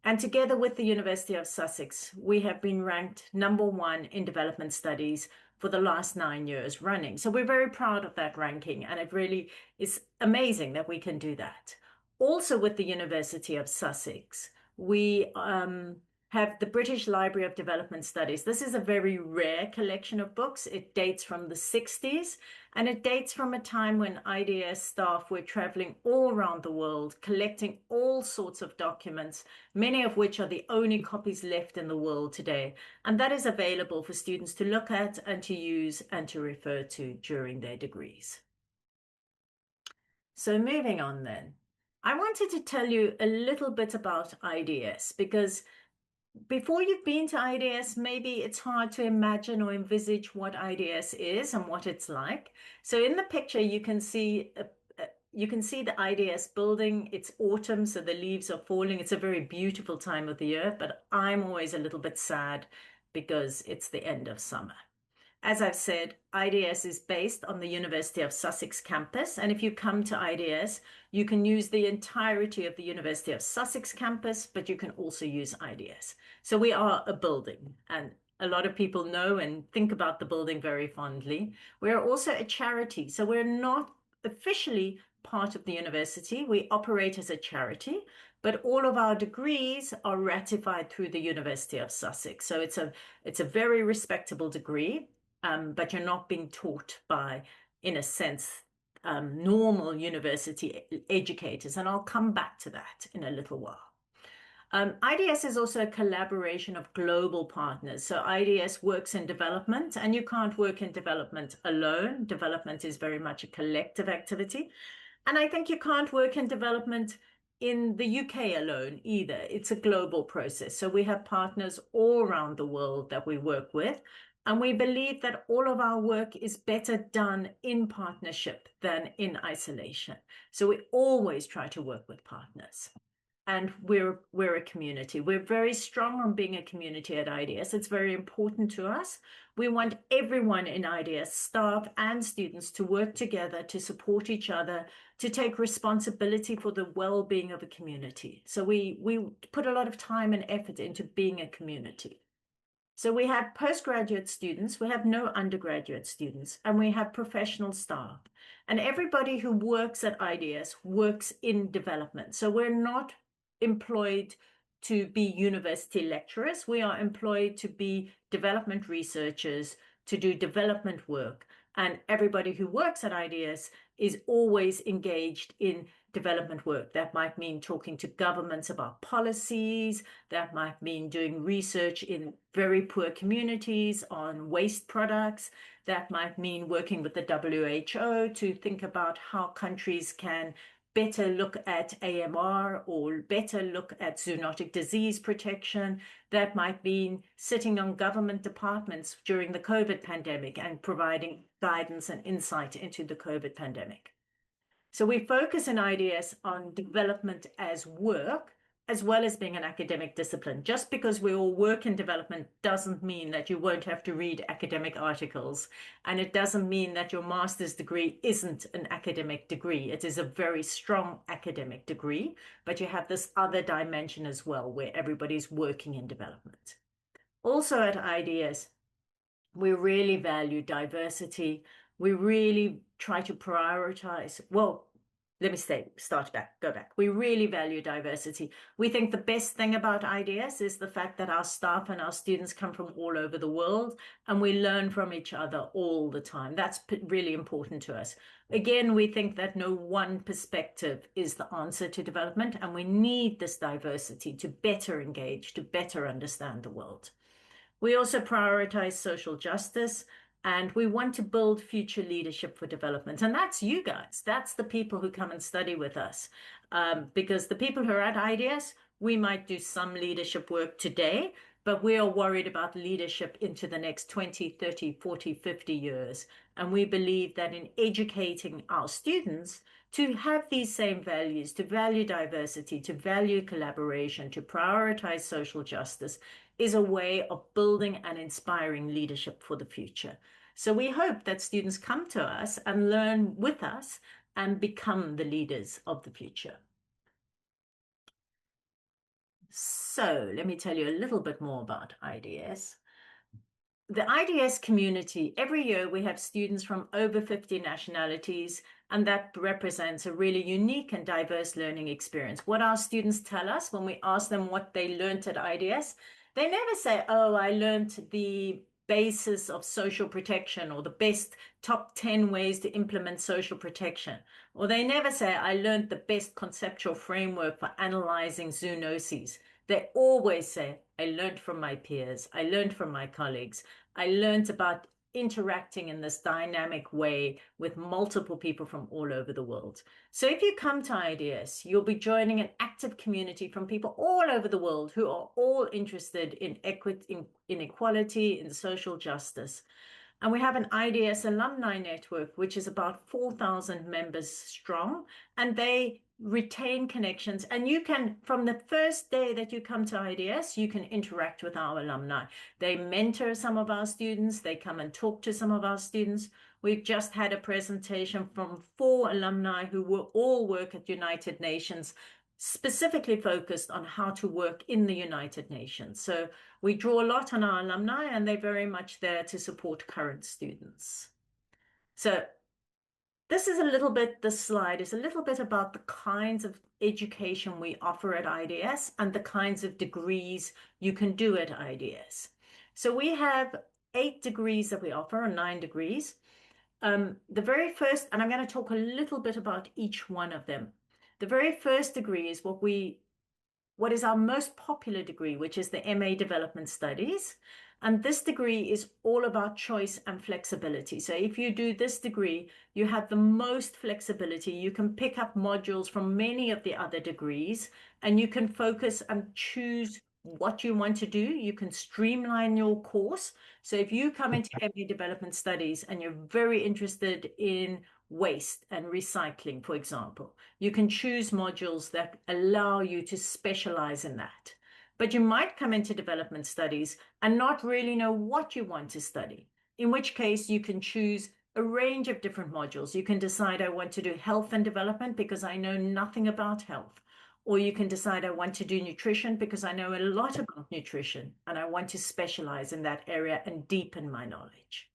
And together with the University of Sussex, we have been ranked #1 in development studies for the last 9 years running. So we're very proud of that ranking, and it really is amazing that we can do that. Also with the University of Sussex, we have the British Library of Development Studies. This is a very rare collection of books. It dates from the 60s, and it dates from a time when IDS staff were traveling all around the world, collecting all sorts of documents, many of which are the only copies left in the world today. And that is available for students to look at and to use and to refer to during their degrees. So moving on then, I wanted to tell you a little bit about IDS, because before you've been to IDS, maybe it's hard to imagine or envisage what IDS is and what it's like. So in the picture, you can see the IDS building. It's autumn, so the leaves are falling. It's a very beautiful time of the year, but I'm always a little bit sad because it's the end of summer. As I've said, IDS is based on the University of Sussex campus. And if you come to IDS, you can use the entirety of the University of Sussex campus, but you can also use IDS. So we are a building, and a lot of people know and think about the building very fondly. We're also a charity. So we're not officially part of the university. We operate as a charity, but all of our degrees are ratified through the University of Sussex. So it's a very respectable degree. But you're not being taught by, in a sense, normal university educators. And I'll come back to that in a little while. IDS is also a collaboration of global partners. So IDS works in development, and you can't work in development alone. Development is very much a collective activity. And I think you can't work in development in the UK alone either. It's a global process. So we have partners all around the world that we work with. And we believe that all of our work is better done in partnership than in isolation. So we always try to work with partners. And we're a community. We're very strong on being a community at IDS. It's very important to us. We want everyone in IDS, staff and students, to work together, to support each other, to take responsibility for the well-being of a community. So we put a lot of time and effort into being a community. So we have postgraduate students, we have no undergraduate students, and we have professional staff. And everybody who works at IDS works in development. So we're not employed to be university lecturers. We are employed to be development researchers, to do development work. And everybody who works at IDS is always engaged in development work. That might mean talking to governments about policies. That might mean doing research in very poor communities on waste products. That might mean working with the WHO to think about how countries can better look at AMR or better look at zoonotic disease protection. That might mean sitting on government departments during the COVID pandemic and providing guidance and insight into the COVID pandemic. So we focus in IDS on development as work, as well as being an academic discipline. Just because we all work in development doesn't mean that you won't have to read academic articles. And it doesn't mean that your master's degree isn't an academic degree. It is a very strong academic degree, but you have this other dimension as well, where everybody's working in development. Also at IDS, we really value diversity. We really try to prioritize, well, let me go back. We really value diversity. We think the best thing about IDS is the fact that our staff and our students come from all over the world, and we learn from each other all the time. That's really important to us. Again, we think that no one perspective is the answer to development, and we need this diversity to better engage, to better understand the world. We also prioritize social justice, and we want to build future leadership for development. And that's you guys. That's the people who come and study with us. Because the people who are at IDS, we might do some leadership work today, but we are worried about leadership into the next 20, 30, 40, 50 years. And we believe that in educating our students to have these same values, to value diversity, to value collaboration, to prioritize social justice, is a way of building and inspiring leadership for the future. So we hope that students come to us and learn with us and become the leaders of the future. So let me tell you a little bit more about IDS. The IDS community, every year we have students from over 50 nationalities, and that represents a really unique and diverse learning experience. What our students tell us when we ask them what they learned at IDS, they never say, oh, I learned the basis of social protection or the best top 10 ways to implement social protection. Or they never say, I learned the best conceptual framework for analyzing zoonoses. They always say, I learned from my peers, I learned from my colleagues, I learned about interacting in this dynamic way with multiple people from all over the world. So if you come to IDS, you'll be joining an active community from people all over the world who are all interested in equality, in social justice. And we have an IDS alumni network, which is about 4,000 members strong, and they retain connections. And you can, from the first day that you come to IDS, you can interact with our alumni. They mentor some of our students, they come and talk to some of our students. We've just had a presentation from 4 alumni who all work at United Nations, specifically focused on how to work in the United Nations. So we draw a lot on our alumni, and they're very much there to support current students. So this is a little bit, this slide is a little bit about the kinds of education we offer at IDS and the kinds of degrees you can do at IDS. So we have 8 degrees that we offer, or 9 degrees. The very first, and I'm going to talk a little bit about each one of them. The very first degree is what is our most popular degree, which is the MA Development Studies. And this degree is all about choice and flexibility. So if you do this degree, you have the most flexibility. You can pick up modules from many of the other degrees, and you can focus and choose what you want to do. You can streamline your course. So if you come into MA Development Studies and you're very interested in waste and recycling, for example, you can choose modules that allow you to specialize in that. But you might come into development studies and not really know what you want to study, in which case you can choose a range of different modules. You can decide, I want to do health and development because I know nothing about health. Or you can decide, I want to do nutrition because I know a lot about nutrition and I want to specialize in that area and deepen my knowledge.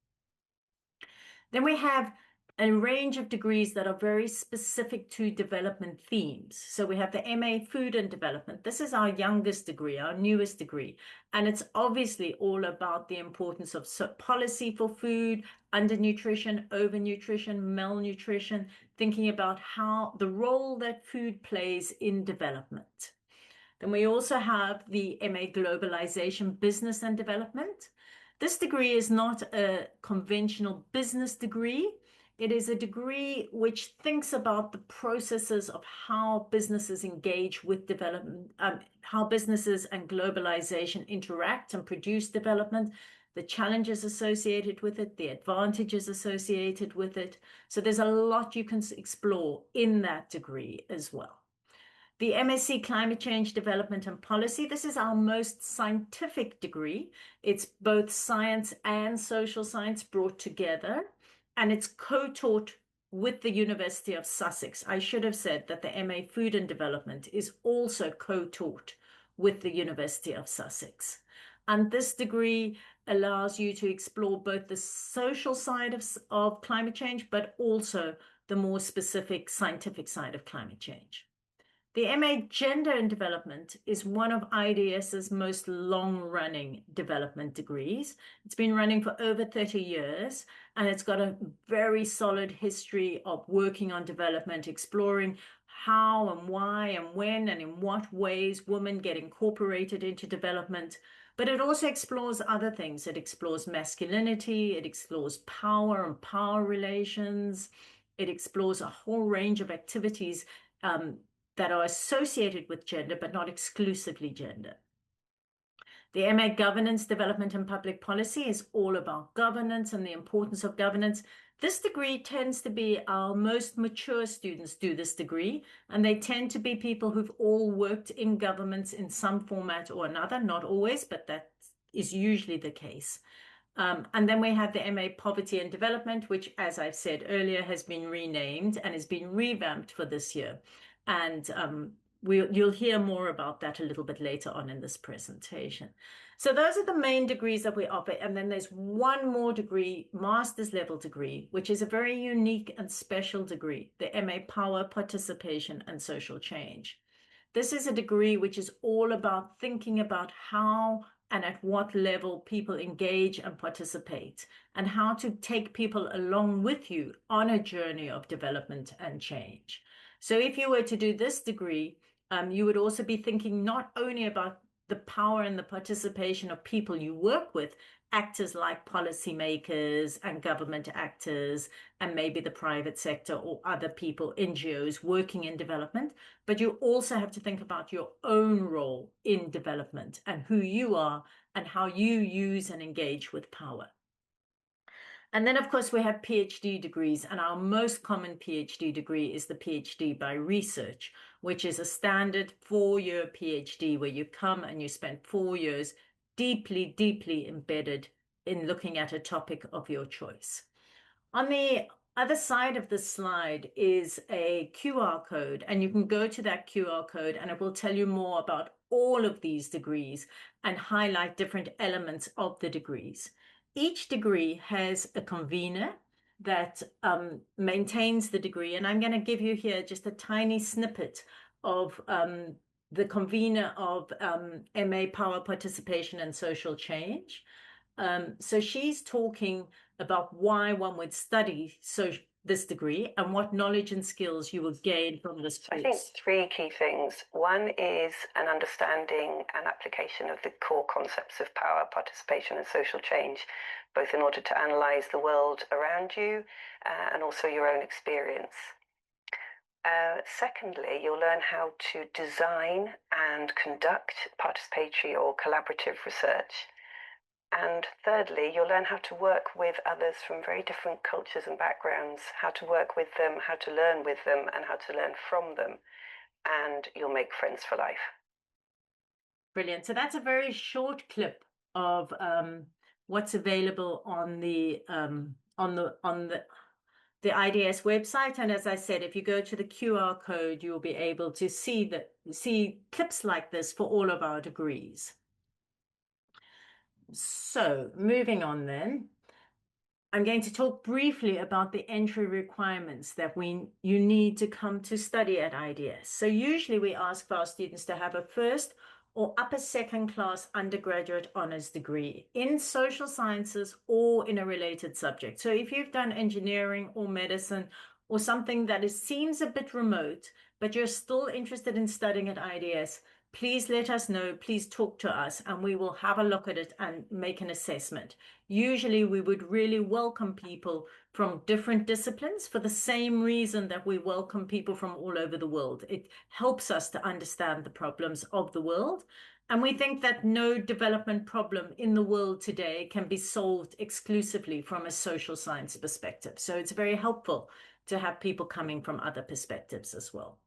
Then we have a range of degrees that are very specific to development themes. So we have the MA Food and Development. This is our youngest degree, our newest degree. And it's obviously all about the importance of policy for food, undernutrition, overnutrition, malnutrition, thinking about how the role that food plays in development. Then we also have the MA Globalization, Business and Development. This degree is not a conventional business degree. It is a degree which thinks about the processes of how businesses engage with development, how businesses and globalization interact and produce development, the challenges associated with it, the advantages associated with it. So there's a lot you can explore in that degree as well. The MSc Climate Change Development and Policy, this is our most scientific degree. It's both science and social science brought together, and it's co-taught with the University of Sussex. I should have said that the MA Food and Development is also co-taught with the University of Sussex. And this degree allows you to explore both the social side of climate change, but also the more specific scientific side of climate change. The MA Gender and Development is one of IDS's most long-running development degrees. It's been running for over 30 years, and it's got a very solid history of working on development, exploring how and why and when and in what ways women get incorporated into development. But it also explores other things. It explores masculinity, it explores power and power relations. It explores a whole range of activities that are associated with gender, but not exclusively gender. The MA Governance, Development and Public Policy is all about governance and the importance of governance. This degree tends to be our most mature students do this degree, and they tend to be people who've all worked in governments in some format or another, not always, but that is usually the case. And then we have the MA Poverty and Development, which, as I've said earlier, has been renamed and has been revamped for this year. And you'll hear more about that a little bit later on in this presentation. So those are the main degrees that we offer. And then there's one more degree, master's level degree, which is a very unique and special degree, the MA Power, Participation and Social Change. This is a degree which is all about thinking about how and at what level people engage and participate, and how to take people along with you on a journey of development and change. So if you were to do this degree, you would also be thinking not only about the power and the participation of people you work with, actors like policymakers and government actors, and maybe the private sector or other people, NGOs working in development, but you also have to think about your own role in development and who you are and how you use and engage with power. And then, of course, we have PhD degrees, and our most common PhD degree is the PhD by research, which is a standard 4-year PhD where you come and you spend 4 years deeply, deeply embedded in looking at a topic of your choice. On the other side of the slide is a QR code, and you can go to that QR code and it will tell you more about all of these degrees and highlight different elements of the degrees. Each degree has a convener that maintains the degree, and I'm going to give you here just a tiny snippet of the convener of MA Power, Participation and Social Change. So she's talking about why one would study this degree and what knowledge and skills you will gain from this course. I think 3 key things. One is an understanding and application of the core concepts of power, participation and social change, both in order to analyze the world around you and also your own experience. Secondly, you'll learn how to design and conduct participatory or collaborative research. And thirdly, you'll learn how to work with others from very different cultures and backgrounds, how to work with them, how to learn with them, and how to learn from them. And you'll make friends for life. Brilliant. So that's a very short clip of what's available on the IDS website. And as I said, if you go to the QR code, you'll be able to see clips like this for all of our degrees. So moving on then, I'm going to talk briefly about the entry requirements that you need to come to study at IDS. So usually we ask for our students to have a first or upper second class undergraduate honors degree in social sciences or in a related subject. So if you've done engineering or medicine or something that seems a bit remote, but you're still interested in studying at IDS, please let us know, please talk to us, and we will have a look at it and make an assessment. Usually we would really welcome people from different disciplines for the same reason that we welcome people from all over the world. It helps us to understand the problems of the world. And we think that no development problem in the world today can be solved exclusively from a social science perspective. So it's very helpful to have people coming from other perspectives as well.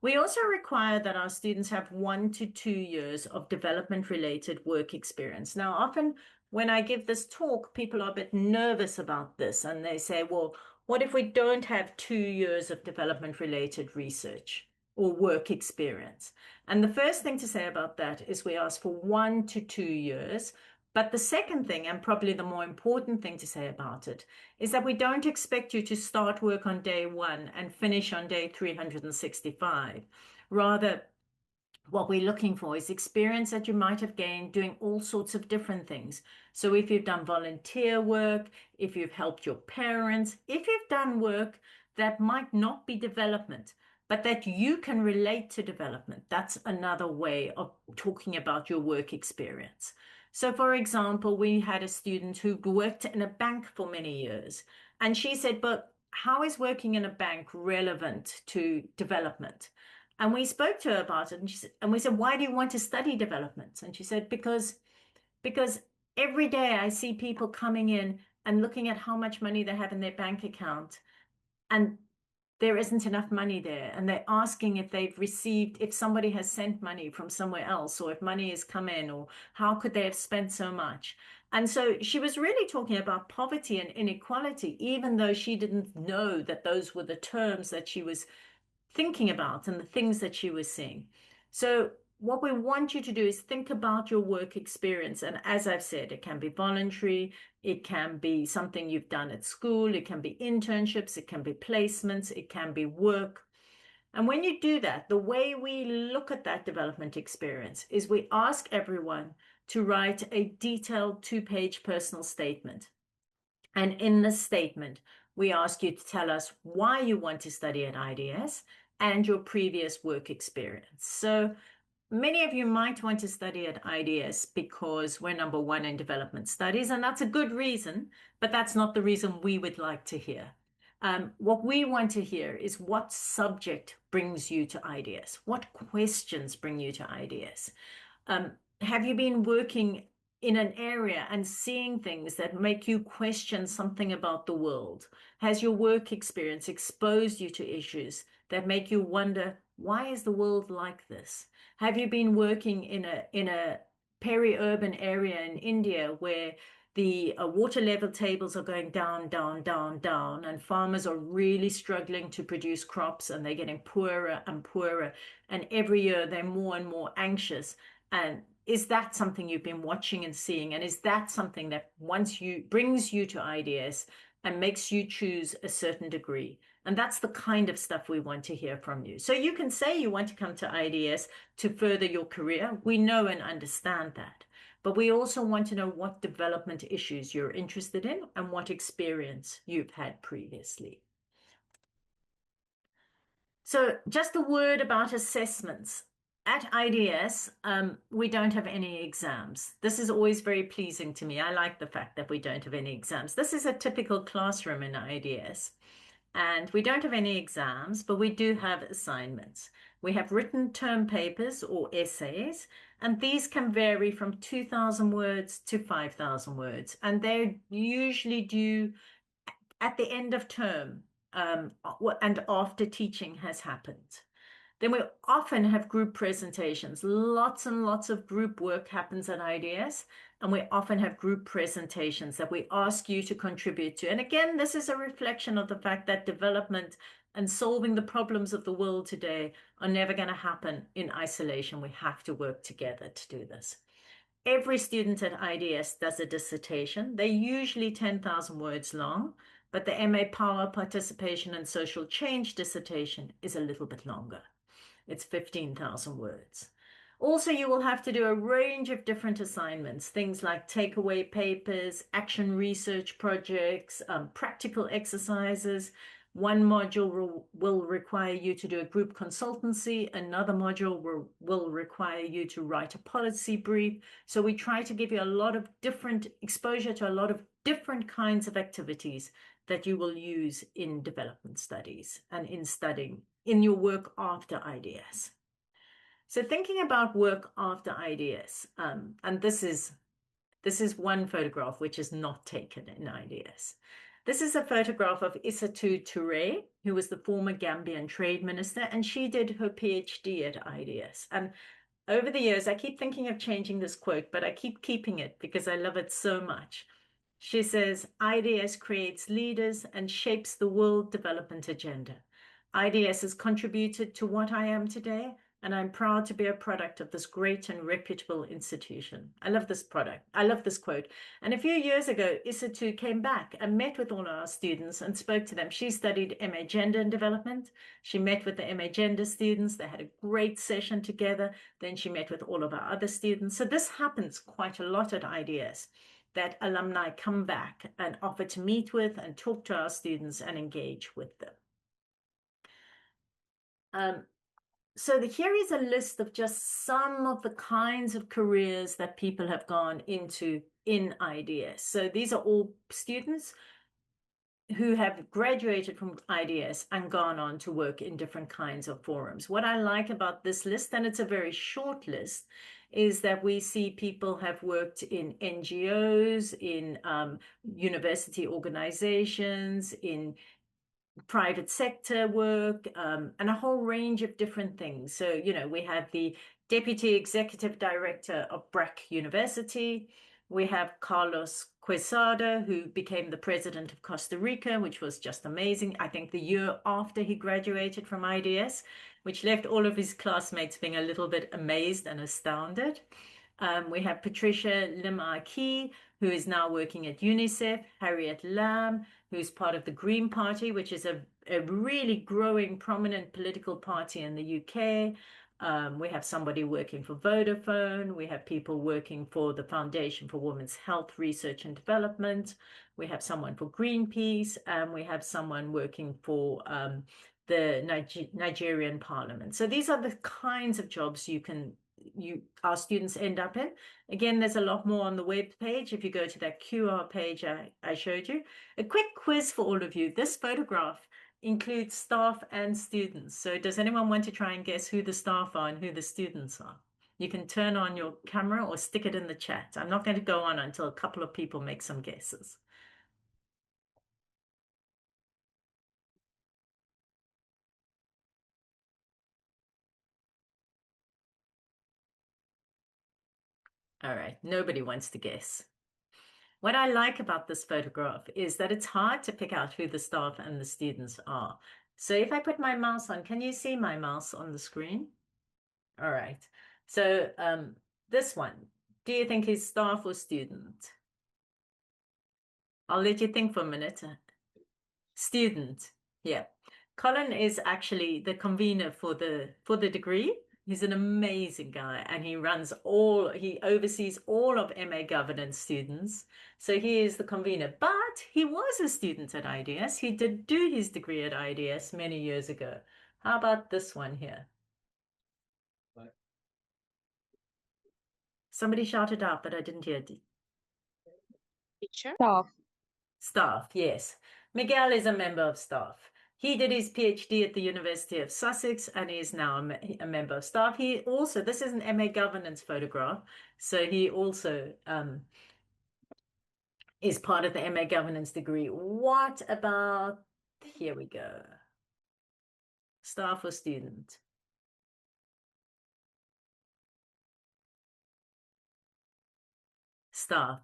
We also require that our students have 1 to 2 years of development-related work experience. Now, often when I give this talk, people are a bit nervous about this, and they say, well, what if we don't have 2 years of development-related research or work experience? And the first thing to say about that is we ask for 1 to 2 years. But the second thing, and probably the more important thing to say about it, is that we don't expect you to start work on day 1 and finish on day 365. Rather, what we're looking for is experience that you might have gained doing all sorts of different things. So if you've done volunteer work, if you've helped your parents, if you've done work that might not be development, but that you can relate to development, that's another way of talking about your work experience. So for example, we had a student who worked in a bank for many years, and she said, but how is working in a bank relevant to development? And we spoke to her about it, and we said, why do you want to study development? And she said, because every day I see people coming in and looking at how much money they have in their bank account, and there isn't enough money there, and they're asking if somebody has sent money from somewhere else, or if money has come in, or how could they have spent so much? And so she was really talking about poverty and inequality, even though she didn't know that those were the terms that she was thinking about and the things that she was seeing. So what we want you to do is think about your work experience. And as I've said, it can be voluntary, it can be something you've done at school, it can be internships, it can be placements, it can be work. And when you do that, the way we look at that development experience is we ask everyone to write a detailed 2-page personal statement. And in this statement, we ask you to tell us why you want to study at IDS and your previous work experience. So many of you might want to study at IDS because we're number one in development studies, and that's a good reason, but that's not the reason we would like to hear. What we want to hear is what subject brings you to IDS? What questions bring you to IDS? Have you been working in an area and seeing things that make you question something about the world? Has your work experience exposed you to issues that make you wonder, why is the world like this? Have you been working in a peri-urban area in India where the water level tables are going down, down, down, down, and farmers are really struggling to produce crops and they're getting poorer and poorer, and every year they're more and more anxious? And is that something you've been watching and seeing? And is that something that brings you to IDS and makes you choose a certain degree? And that's the kind of stuff we want to hear from you. So you can say you want to come to IDS to further your career. We know and understand that. But we also want to know what development issues you're interested in and what experience you've had previously. So just a word about assessments. At IDS, we don't have any exams. This is always very pleasing to me. I like the fact that we don't have any exams. This is a typical classroom in IDS. And we don't have any exams, but we do have assignments. We have written term papers or essays, and these can vary from 2,000 words to 5,000 words. And they're usually due at the end of term and after teaching has happened. Then we often have group presentations. Lots and lots of group work happens at IDS, and we often have group presentations that we ask you to contribute to. And again, this is a reflection of the fact that development and solving the problems of the world today are never going to happen in isolation. We have to work together to do this. Every student at IDS does a dissertation. They're usually 10,000 words long, but the MA Power Participation and Social Change dissertation is a little bit longer. It's 15,000 words. Also, you will have to do a range of different assignments, things like takeaway papers, action research projects, practical exercises. One module will require you to do a group consultancy. Another module will require you to write a policy brief. So we try to give you a lot of different exposure to a lot of different kinds of activities that you will use in development studies and in studying in your work after IDS. So thinking about work after IDS, and this is one photograph which is not taken in IDS. This is a photograph of Isatou Touré, who was the former Gambian trade minister, and she did her PhD at IDS. And over the years, I keep thinking of changing this quote, but I keep keeping it because I love it so much. She says, IDS creates leaders and shapes the world development agenda. IDS has contributed to what I am today, and I'm proud to be a product of this great and reputable institution. I love this product. I love this quote. And a few years ago, Isatou came back and met with all our students and spoke to them. She studied MA Gender and Development. She met with the MA Gender students. They had a great session together. Then she met with all of our other students. So this happens quite a lot at IDS, that alumni come back and offer to meet with and talk to our students and engage with them. So here is a list of just some of the kinds of careers that people have gone into in IDS. So these are all students who have graduated from IDS and gone on to work in different kinds of forums. What I like about this list, and it's a very short list, is that we see people have worked in NGOs, in university organizations, in private sector work, and a whole range of different things. So, we have the Deputy Executive Director of BRAC University. We have Carlos Quesada, who became the president of Costa Rica, which was just amazing. I think the year after he graduated from IDS, which left all of his classmates being a little bit amazed and astounded. We have Patricia Lim-Aki, who is now working at UNICEF, Harriet Lamb, who's part of the Green Party, which is a really growing, prominent political party in the UK. We have somebody working for Vodafone. We have people working for the Foundation for Women's Health Research and Development. We have someone for Greenpeace, and we have someone working for the Nigerian Parliament. So these are the kinds of jobs our students end up in. Again, there's a lot more on the web page if you go to that QR page I showed you. A quick quiz for all of you. This photograph includes staff and students. So does anyone want to try and guess who the staff are and who the students are? You can turn on your camera or stick it in the chat. I'm not going to go on until a couple of people make some guesses. All right, nobody wants to guess. What I like about this photograph is that it's hard to pick out who the staff and the students are. So if I put my mouse on, can you see my mouse on the screen? All right. So this one, do you think is staff or student? I'll let you think for a minute. Student, yeah. Colin is actually the convener for the degree. He's an amazing guy, and he oversees all of MA governance students. So he is the convener, but he was a student at IDS. He did do his degree at IDS many years ago. How about this one here? Somebody shouted out, but I didn't hear it. Teacher? Staff, yes. Miguel is a member of staff. He did his PhD at the University of Sussex, and he is now a member of staff. This is an MA governance photograph, so he also is part of the MA governance degree. What about, here we go. Staff or student? Staff.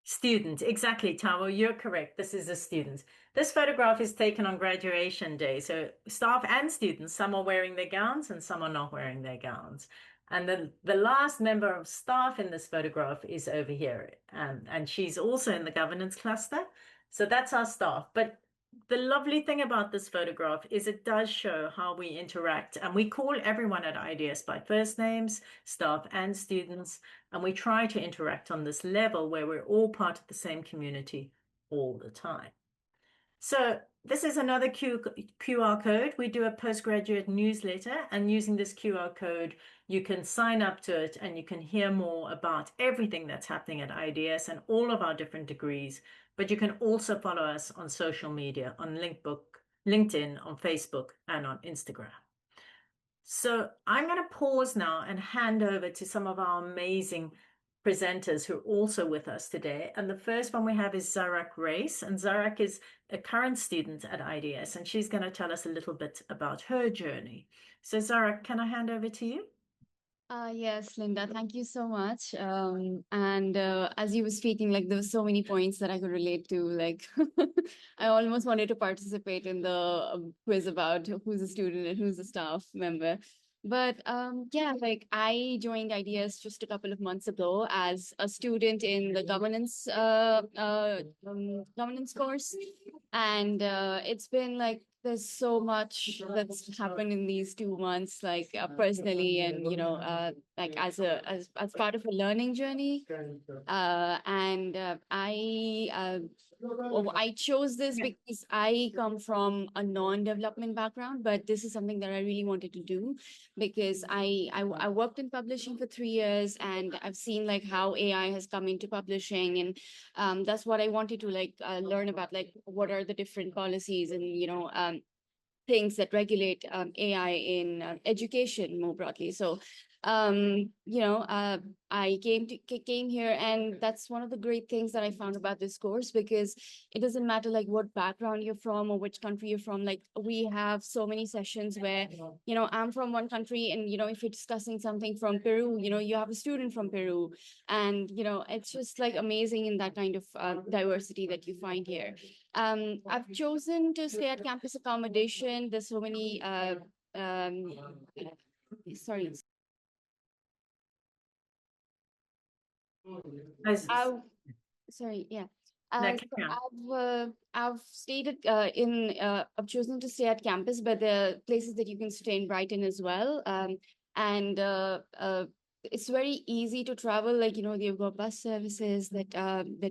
Student, exactly, Tavo, you're correct. This is a student. This photograph is taken on graduation day. So staff and students, some are wearing their gowns and some are not wearing their gowns. And the last member of staff in this photograph is over here. And she's also in the governance cluster. So that's our staff. But the lovely thing about this photograph is it does show how we interact, and we call everyone at IDS by first names, staff and students, and we try to interact on this level where we're all part of the same community all the time. So this is another QR code. We do a postgraduate newsletter, and using this QR code, you can sign up to it and you can hear more about everything that's happening at IDS and all of our different degrees. But you can also follow us on social media, on LinkedIn, on Facebook, and on Instagram. So I'm going to pause now and hand over to some of our amazing presenters who are also with us today. And the first one we have is Zarak Rais. And Zarak is a current student at IDS, and she's going to tell us a little bit about her journey. So Zarak, can I hand over to you? Yes, Linda, thank you so much. As you were speaking, like there were so many points that I could relate to. Like I almost wanted to participate in the quiz about who's a student and who's a staff member. But yeah, like I joined IDS just a couple of months ago as a student in the governance course, and it's been like there's so much that's happened in these 2 months, like personally, and like as part of a learning journey. I chose this because I come from a non-development background, but this is something that I really wanted to do because I worked in publishing for 3 years, and I've seen like how AI has come into publishing, and that's what I wanted to learn about, like what are the different policies and things that regulate AI in education more broadly. So I came here, and that's one of the great things that I found about this course, because it doesn't matter like what background you're from or which country you're from. Like, we have so many sessions where, I'm from one country, and if you're discussing something from Peru, you have a student from Peru, and it's just like amazing in that kind of diversity that you find here. I've chosen to stay at campus accommodation. There's so many um sorry. As, Sorry, yeah. no, So carry on. I've stayed I've chosen to stay at campus, but there are places that you can stay in Brighton as well. And It's very easy to travel. Like, they've got bus services that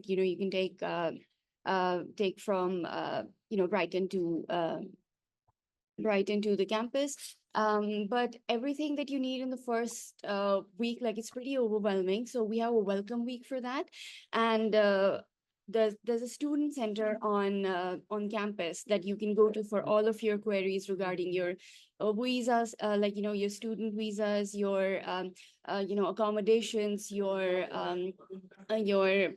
you can take from Brighton to the campus. But everything that you need in the first week, like, it's pretty overwhelming. So we have a welcome week for that. And there's a student center on campus that you can go to for all of your queries regarding your visas, like, your student visas, your accommodations, your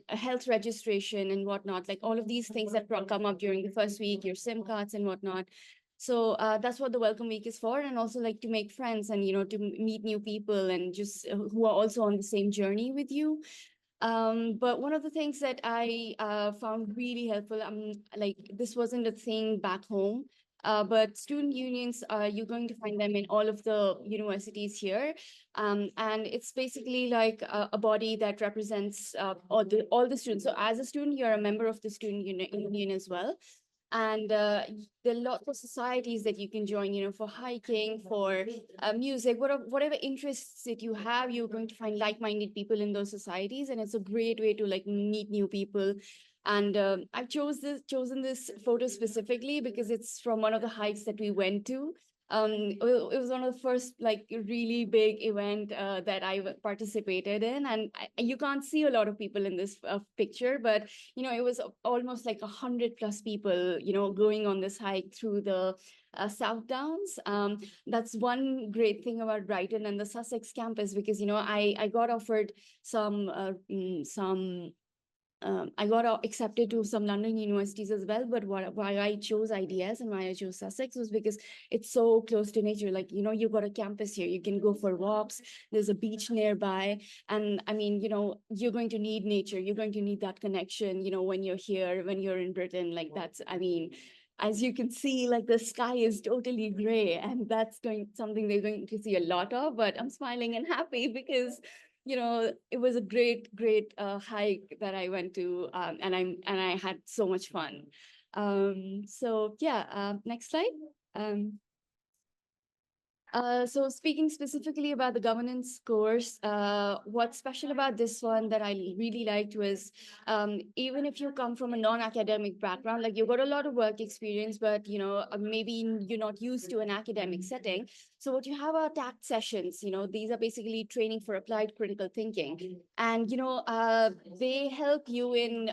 health registration and whatnot, like all of these things that come up during the first week, your SIM cards and whatnot. So that's what the welcome week is for, and also like to make friends and to meet new people and just who are also on the same journey with you. But one of the things that I found really helpful, like, this wasn't a thing back home, but student unions, you're going to find them in all of the universities here. And it's basically like a body that represents all the students. So as a student, you're a member of the student union as well. And there are lots of societies that you can join, for hiking, for music, whatever interests that you have, you're going to find like-minded people in those societies, and it's a great way to like meet new people. And I've chosen this photo specifically because it's from one of the hikes that we went to. It was one of the first like really big event that I participated in, and you can't see a lot of people in this picture, but it was almost like 100+ people, going on this hike through the South Downs. That's one great thing about Brighton and the Sussex campus, because I got offered some I got accepted to some London universities as well. But why I chose IDS and why I chose Sussex was because it's so close to nature. Like, you've got a campus here. You can go for walks. There's a beach nearby. And I mean, you're going to need nature. You're going to need that connection, when you're here, when you're in Britain. Like, that's, I mean, as you can see, like, the sky is totally gray, and that's something they're going to see a lot of. But I'm smiling and happy because it was a great hike that I went to, and I had so much fun. So yeah, next slide. So speaking specifically about the governance course, what's special about this one that I really liked was, even if you come from a non-academic background, like, you've got a lot of work experience, but maybe you're not used to an academic setting. So what you have are tact sessions. These are basically training for applied critical thinking, and they help you in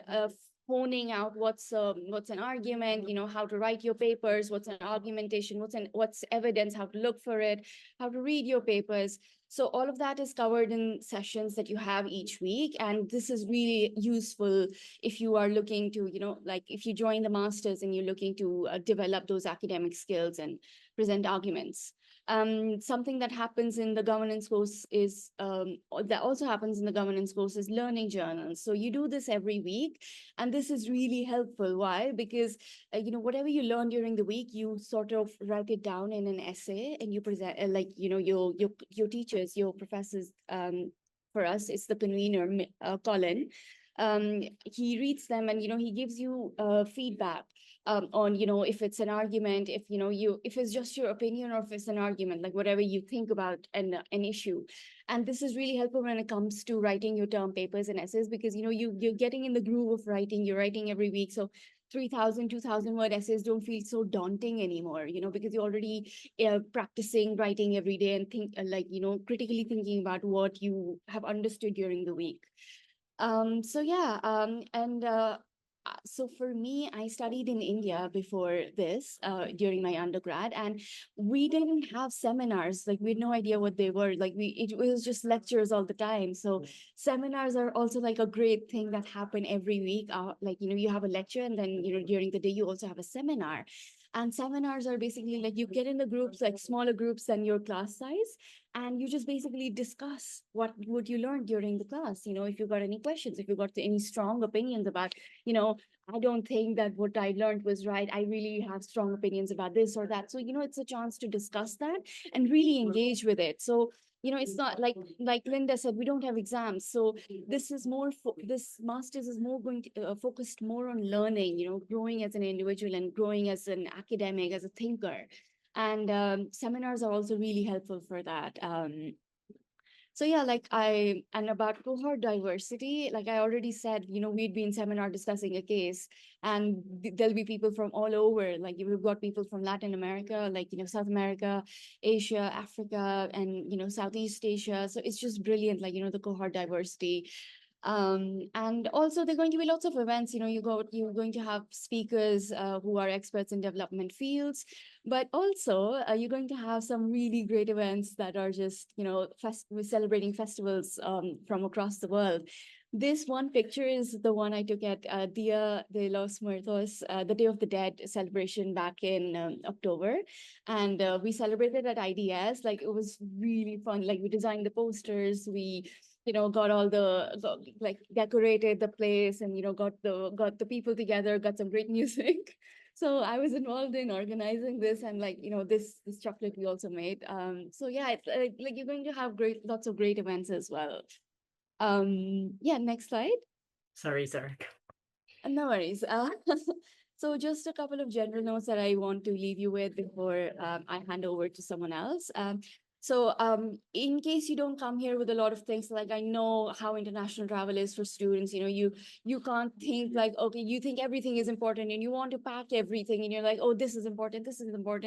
honing out what's an argument, how to write your papers, what's an argumentation, what's evidence, how to look for it, how to read your papers. So all of that is covered in sessions that you have each week, and this is really useful if you are looking to, like, if you join the masters and you're looking to develop those academic skills and present arguments. Something that happens in the governance course is that also happens in the governance course is learning journals. So you do this every week, and this is really helpful. Why? Because whatever you learn during the week, you sort of write it down in an essay, and you present, like, your teachers, your professors. For us, it's the convener, Colin. He reads them, and he gives you feedback on, if it's an argument, if it's just your opinion, or if it's an argument, like whatever you think about an issue. And this is really helpful when it comes to writing your term papers and essays, because you're getting in the groove of writing. You're writing every week, so 3,000, 2,000 word essays don't feel so daunting anymore, because you're already practicing writing every day, and critically thinking about what you have understood during the week. So yeah, and So for me, I studied in India before this, during my undergrad, and we didn't have seminars. Like we had no idea what they were. Like it was just lectures all the time. So seminars are also like a great thing that happen every week. Like, you have a lecture, and then, during the day you also have a seminar. And seminars are basically like you get in the groups, like smaller groups than your class size, and you just basically discuss what would you learn during the class. If you got any questions, if you got any strong opinions about, you know, I don't think that what I learned was right. I really have strong opinions about this or that. So, it's a chance to discuss that and really engage with it. So, it's not like Linda said, we don't have exams. So this is more this master's is more going to focused more on learning, growing as an individual and growing as an academic, as a thinker. And seminars are also really helpful for that. So yeah, and about cohort diversity, like I already said, we'd be in seminar discussing a case, and there'll be people from all over. Like we've got people from Latin America, like, South America, Asia, Africa, and, Southeast Asia. So it's just brilliant, like, the cohort diversity. And also there are going to be lots of events. You're going to have speakers who are experts in development fields, but also you're going to have some really great events that are just, we're celebrating festivals from across the world. This one picture is the one I took at Dia de los Muertos, the Day of the Dead celebration back in October. And we celebrated at IDS. Like it was really fun. Like we designed the posters, we got all like decorated the place, and got the people together, got some great music. So I was involved in organizing this, and like this chocolate we also made. So yeah, it's like you're going to have lots of great events as well. Yeah, next slide. Sorry, Zarak. No worries. So just a couple of general notes that I want to leave you with before I hand over to someone else. So in case you don't come here with a lot of things, like I know how international travel is for students, you can't think like, okay, you think everything is important and you want to pack everything and you're like, oh, this is important.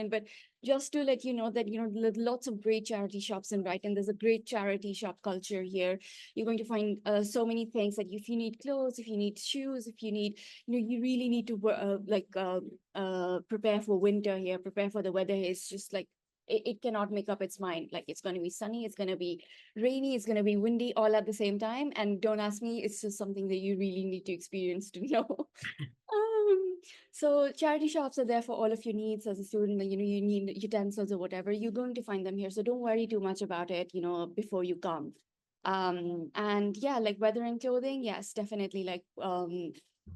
But just to let you know that, lots of great charity shops in Brighton. There's a great charity shop culture here. You're going to find so many things, that if you need clothes, if you need shoes, if you need, you really need to prepare for winter here, prepare for the weather. It's just like, it cannot make up its mind. Like it's going to be sunny, it's going to be rainy, it's going to be windy all at the same time. And don't ask me, it's just something that you really need to experience to know. So charity shops are there for all of your needs as a student. You need utensils or whatever, you're going to find them here. So don't worry too much about it, before you come. And yeah, like weather and clothing, yes, definitely. Like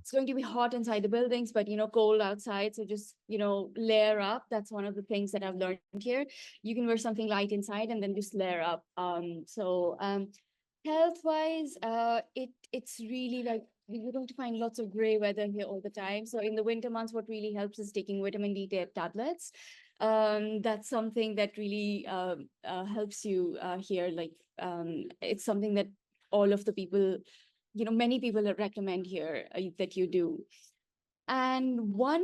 it's going to be hot inside the buildings, but cold outside. So just layer up. That's one of the things that I've learned here. You can wear something light inside and then just layer up. Health wise, it's really like you're going to find lots of gray weather here all the time. So in the winter months, what really helps is taking vitamin D tablets. That's something that really helps you here. Like it's something that all of the people, many people recommend here that you do. And one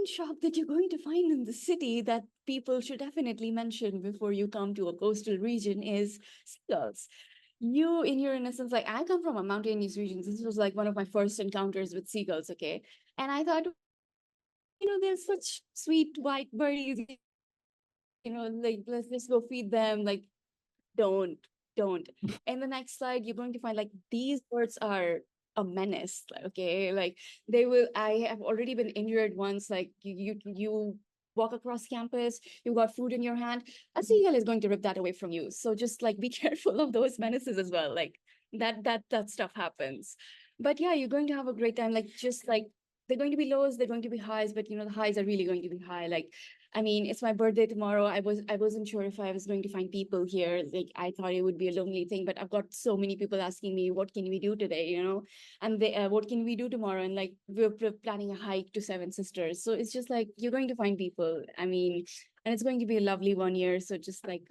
shop that you're going to find in the city that people should definitely mention before you come to a coastal region is seagulls. You, in your innocence, like I come from a mountainous region. This was like one of my first encounters with seagulls, okay? And I thought, they're such sweet white birdies, like let's just go feed them. Like, don't, don't. In the next slide, you're going to find like these birds are a menace. Okay, like I have already been injured once. Like you walk across campus, you got food in your hand, a seagull is going to rip that away from you. So just like be careful of those menaces as well. Like that stuff happens. But yeah, you're going to have a great time. Like just like they're going to be lows, they're going to be highs, but the highs are really going to be high. Like I mean, it's my birthday tomorrow. I wasn't sure if I was going to find people here. Like I thought it would be a lonely thing, but I've got so many people asking me, what can we do today? And what can we do tomorrow? And like we're planning a hike to Seven Sisters. So it's just like you're going to find people. I mean, and it's going to be a lovely 1 year. So just like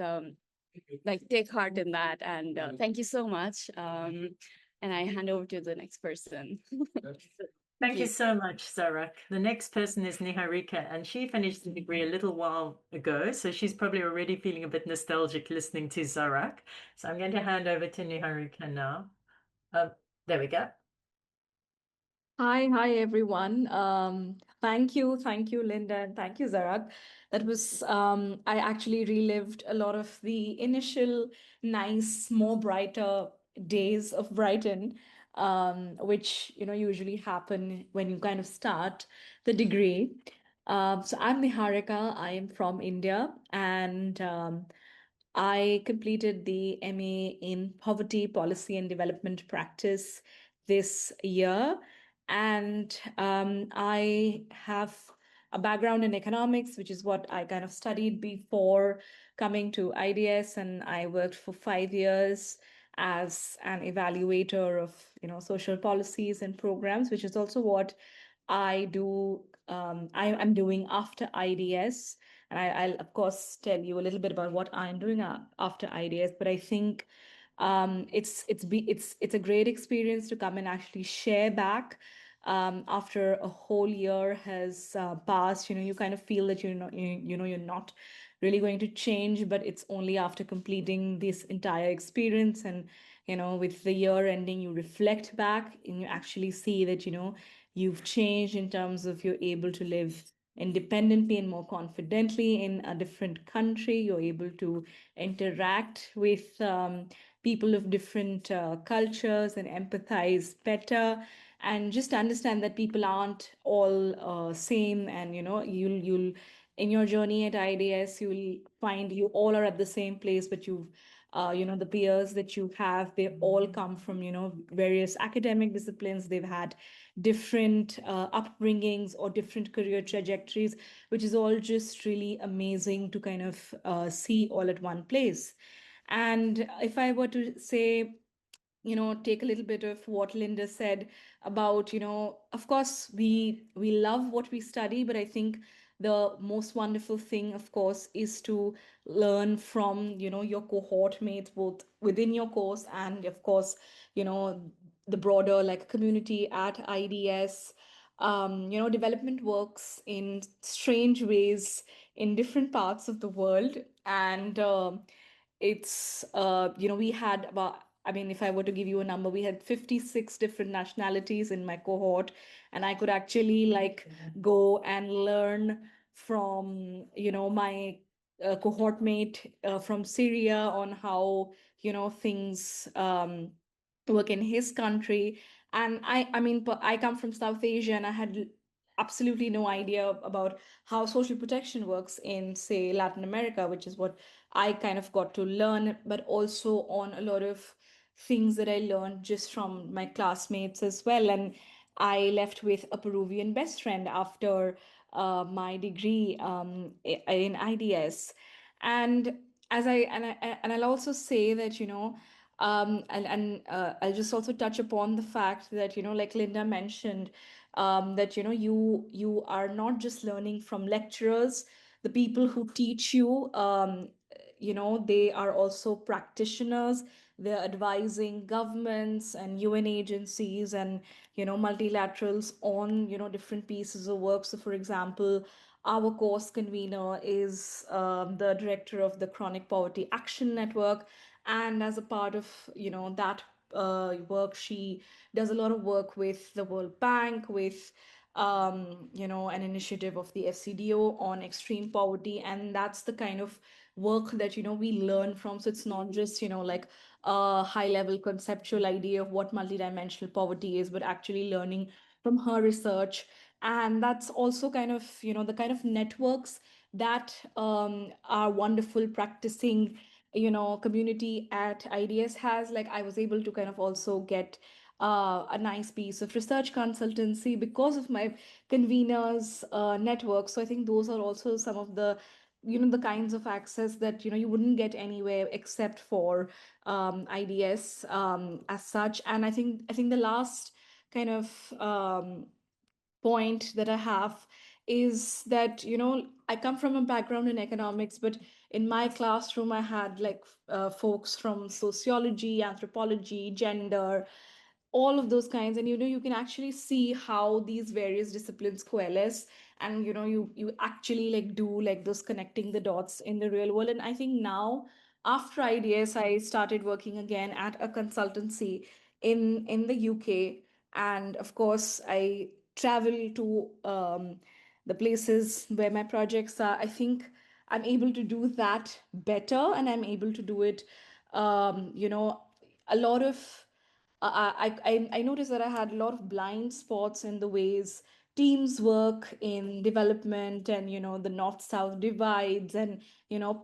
take heart in that. And thank you so much. And I hand over to the next person. Thank you so much, Zarak. The next person is Niharika, and she finished the degree a little while ago, so she's probably already feeling a bit nostalgic listening to Zarak. So I'm going to hand over to Niharika now. There we go. Hi everyone. Thank you, Linda, and thank you, Zarak. That was I actually relived a lot of the initial nice, more brighter days of Brighton, which usually happen when you kind of start the degree. So I'm Niharika. I am from India, and I completed the MA in Poverty Policy and Development Practice this year. And I have a background in economics, which is what I kind of studied before coming to IDS. And I worked for 5 years as an evaluator of, social policies and programs, which is also what I do. I'm doing after IDS, and I'll of course tell you a little bit about what I'm doing after IDS. But I think it's a great experience to come and actually share back after a whole year has passed. You kind of feel that you're not really going to change, but it's only after completing this entire experience and with the year ending, you reflect back and you actually see that you've changed in terms of you're able to live independently and more confidently in a different country. You're able to interact with people of different cultures and empathize better and just understand that people aren't all same. And you'll in your journey at IDS, you'll find you all are at the same place, but you've the peers that you have, they all come from various academic disciplines. They've had different upbringings or different career trajectories, which is all just really amazing to kind of see all at one place. And if I were to say, take a little bit of what Linda said about, of course we love what we study, but I think the most wonderful thing, of course, is to learn from, your cohort mates, both within your course and of course, the broader like community at IDS. Development works in strange ways in different parts of the world. And it's we had about, I mean, if I were to give you a number, we had 56 different nationalities in my cohort, and I could actually like go and learn from my cohort mate from Syria on how things work in his country. And I mean, I come from South Asia, and I had absolutely no idea about how social protection works in, say, Latin America, which is what I kind of got to learn, but also on a lot of things that I learned just from my classmates as well. And I left with a Peruvian best friend after my degree in IDS. And I'll also say that I'll just also touch upon the fact that like Linda mentioned, that you are not just learning from lecturers, the people who teach you. They are also practitioners. They're advising governments and UN agencies and multilaterals on different pieces of work. So for example, our course convener is the director of the Chronic Poverty Action Network, and as a part of that work, she does a lot of work with the World Bank, with an initiative of the FCDO on extreme poverty. And that's the kind of work that we learn from. So it's not just like a high level conceptual idea of what multidimensional poverty is, but actually learning from her research. And that's also kind of the kind of networks that are wonderful practicing community at IDS has. Like, I was able to kind of also get a nice piece of research consultancy because of my conveners network. So I think those are also some of the the kinds of access that you wouldn't get anywhere except for IDS as such. And I think the last kind of point that I have is that I come from a background in economics, but in my classroom I had like folks from sociology, anthropology, gender, all of those kinds. And you can actually see how these various disciplines coalesce, and you actually like do like those connecting the dots in the real world. And I think now, after IDS, I started working again at a consultancy in the UK, And of course, I travel to the places where my projects are. I think I'm able to do that better, and I'm able to do it, you know, a lot of I noticed that I had a lot of blind spots in the ways teams work in development, and the north south divides, and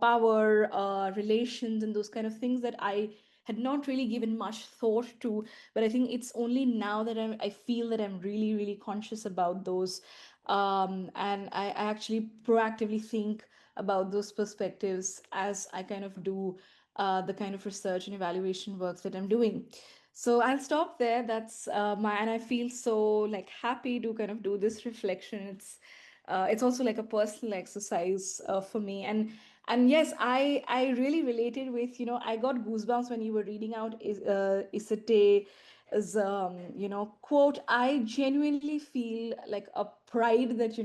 power relations, and those kind of things that I had not really given much thought to. But I think it's only now that I feel that I'm really really conscious about those, and I actually proactively think about those perspectives as I kind of do the kind of research and evaluation work that I'm doing. So I'll stop there. That's and I feel so like happy to kind of do this reflection. It's also like a personal exercise for me. And yes, I really related with, I got goosebumps when you were reading out Isate's quote. I genuinely feel like a pride that,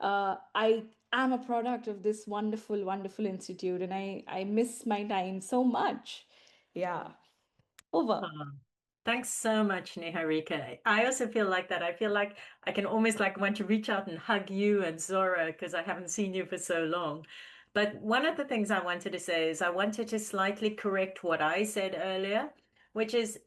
I am a product of this wonderful, wonderful institute, and I miss my time so much. Yeah. Over. Oh, thanks so much, Niharika. I also feel like that. I feel like I can almost like want to reach out and hug you and Zohra because I haven't seen you for so long. But one of the things I wanted to say is I wanted to slightly correct what I said earlier, which is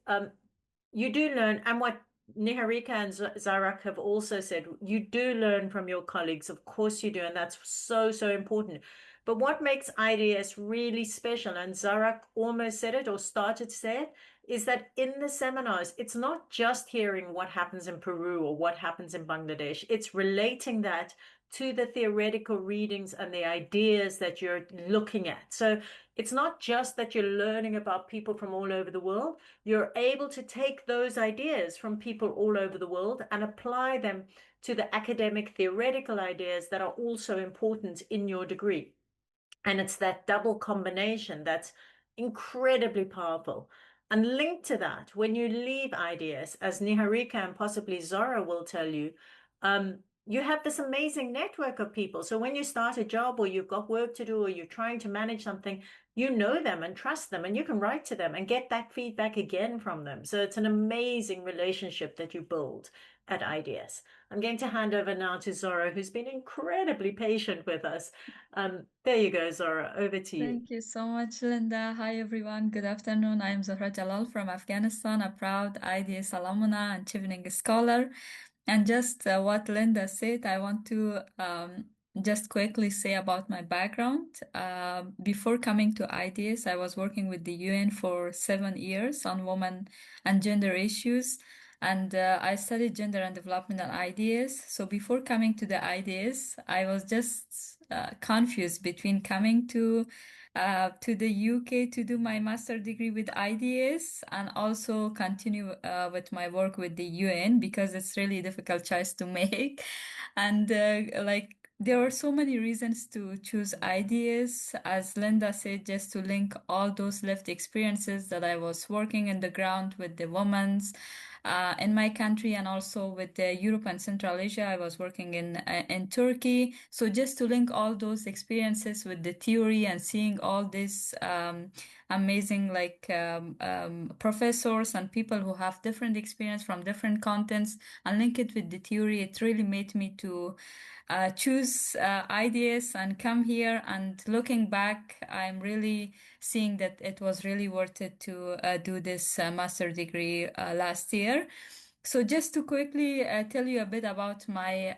you do learn, and what Niharika and Zarak have also said, you do learn from your colleagues. Of course you do, and that's so, so important. But what makes IDS really special, and Zarak almost said it or started to say it, is that in the seminars, it's not just hearing what happens in Peru or what happens in Bangladesh, it's relating that to the theoretical readings and the ideas that you're looking at. So it's not just that you're learning about people from all over the world, you're able to take those ideas from people all over the world and apply them to the academic theoretical ideas that are also important in your degree. And it's that double combination that's incredibly powerful. And linked to that, when you leave IDS, as Niharika and possibly Zohra will tell you, you have this amazing network of people. So when you start a job or you've got work to do or you're trying to manage something, you know them and trust them and you can write to them and get that feedback again from them. So it's an amazing relationship that you build at IDS. I'm going to hand over now to Zohra, who's been incredibly patient with us. There you go, Zohra. Over to you. Thank you so much, Linda. Hi, everyone. Good afternoon. I'm Zohra Jalal from Afghanistan, a proud IDS alumna and chevening scholar. And just what Linda said, I want to just quickly say about my background. Before coming to IDS, I was working with the UN for 7 years on women and gender issues. And I studied gender and development at IDS. So before coming to the IDS, I was just confused between coming to the UK to do my master degree with IDS and also continue with my work with the UN because it's really a difficult choice to make. And like there were so many reasons to choose IDS, as Linda said, just to link all those lived experiences that I was working in the ground with the women's in my country and also with the Europe and Central Asia. I was working in Turkey. So just to link all those experiences with the theory and seeing all these amazing professors and people who have different experience from different contents and link it with the theory, it really made me to choose IDS and come here. And looking back, I'm really seeing that it was really worth it to do this master degree last year. So just to quickly tell you a bit about my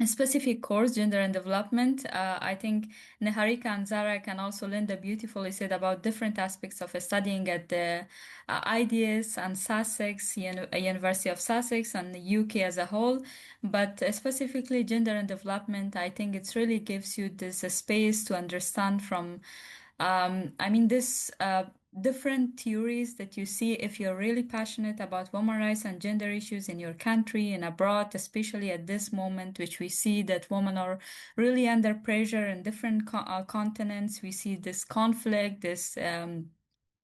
specific course, gender and development. I think Niharika and Zarak and also Linda beautifully said about different aspects of studying at the IDS and Sussex, University of Sussex and the UK as a whole. But specifically gender and development, I think it really gives you this space to understand from this different theories that you see if you're really passionate about women's rights and gender issues in your country and abroad, especially at this moment, which we see that women are really under pressure in different continents. We see this conflict, this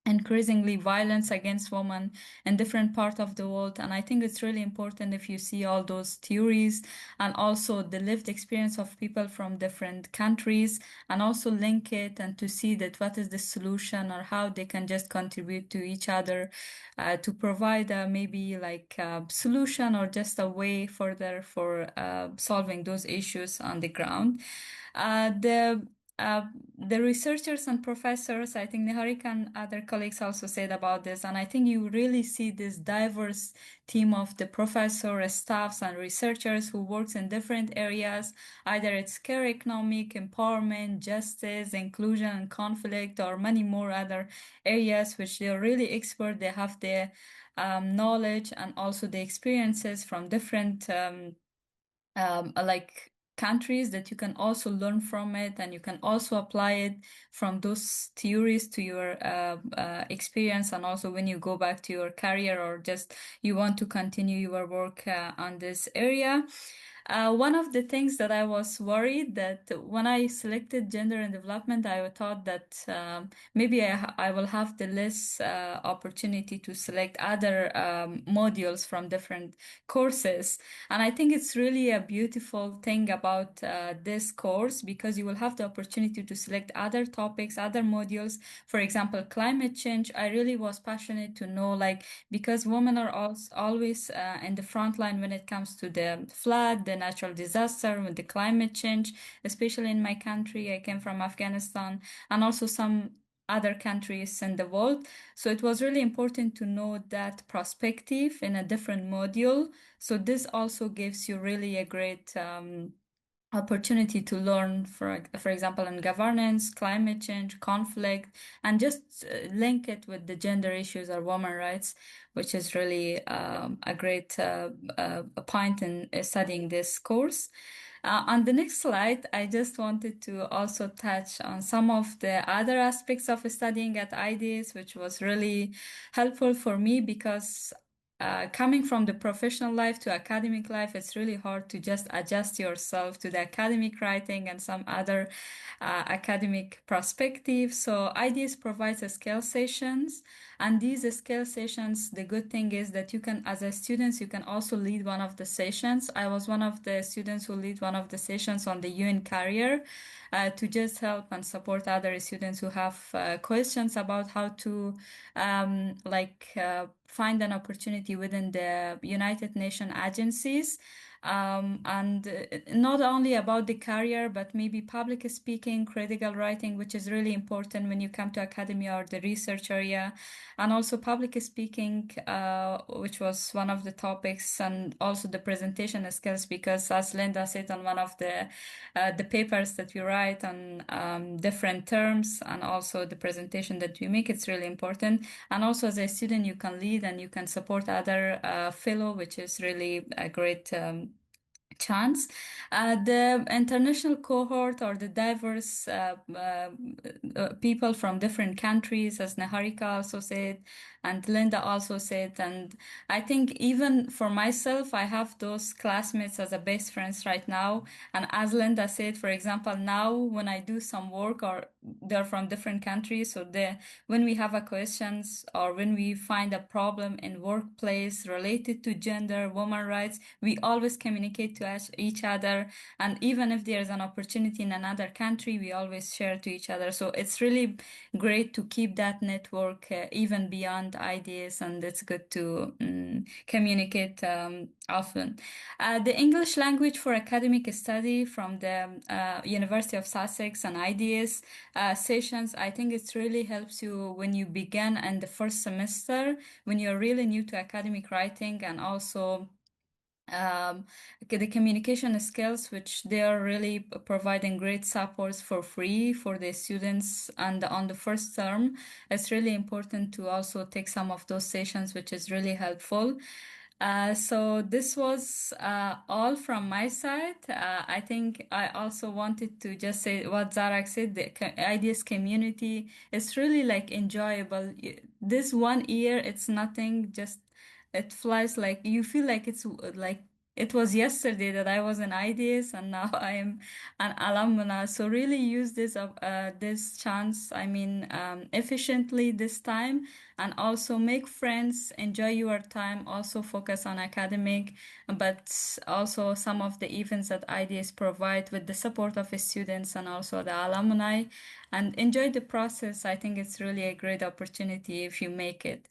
increasingly violence against women in different parts of the world. And I think it's really important if you see all those theories and also the lived experience of people from different countries, and also link it and to see that what is the solution or how they can just contribute to each other to provide maybe like a solution or just a way further for solving those issues on the ground. Uh, the uh, the researchers and professors, I think Niharika and other colleagues also said about this, and I think you really see this diverse team of the professor, staffs, and researchers who works in different areas. Either it's care economic, empowerment, justice, inclusion, and conflict, or many more other areas which they're really expert. They have the knowledge and also the experiences from different like countries that you can also learn from it, and you can also apply it from those theories to your experience, and also when you go back to your career or just you want to continue your work on this area. One of the things that I was worried that when I selected gender and development, I thought that maybe I will have the less opportunity to select other modules from different courses. And I think it's really a beautiful thing about this course, because you will have the opportunity to select other topics, other modules. For example, climate change. I really was passionate to know, like, because women are always in the front line when it comes to the flood, the natural disaster, with the climate change, especially in my country. I came from Afghanistan, and also some other countries in the world. So it was really important to know that perspective in a different module. So this also gives you really a great opportunity to learn, for example, in governance, climate change, conflict, and just link it with the gender issues or women rights, which is really a great point in studying this course. On the next slide, I just wanted to also touch on some of the other aspects of studying at IDS, which was really helpful for me, because coming from the professional life to academic life, it's really hard to just adjust yourself to the academic writing and some other academic perspective. So IDS provides a scale sessions, and these scale sessions, the good thing is that you can, as a student, you can also lead one of the sessions. I was one of the students who lead one of the sessions on the UN career to just help and support other students who have questions about how to find an opportunity within the United Nations agencies. And not only about the career, but maybe public speaking, critical writing, which is really important when you come to academia or the research area, and also public speaking, which was one of the topics, and also the presentation skills, because as Linda said on one of the papers that we write on different terms, and also the presentation that we make, it's really important. And also as a student, you can lead and you can support other fellow, which is really a great chance. The international cohort, or the diverse people from different countries, as Niharika also said, and Linda also said. And I think even for myself, I have those classmates as a best friends right now. And as Linda said, for example, now when I do some work, or they're from different countries, so when we have a questions, or when we find a problem in workplace related to gender, women rights, we always communicate to each other. And even if there's an opportunity in another country, we always share to each other. So it's really great to keep that network even beyond IDS, and it's good to communicate often. The English language for academic study from the University of Sussex and IDS sessions, I think it really helps you when you begin in the first semester, when you're really new to academic writing, and also the communication skills, which they are really providing great supports for free for the students. And on the first term, it's really important to also take some of those sessions, which is really helpful. So this was all from my side. I think I also wanted to just say what Zarak said, the IDS community is really like enjoyable. This 1 year, it's nothing, just it flies, like you feel like it's like it was yesterday that I was in IDS and now I am an alumna. So really use this chance, efficiently this time, and also make friends, enjoy your time, also focus on academic, but also some of the events that IDS provide with the support of the students and also the alumni, and enjoy the process. I think it's really a great opportunity if you make it.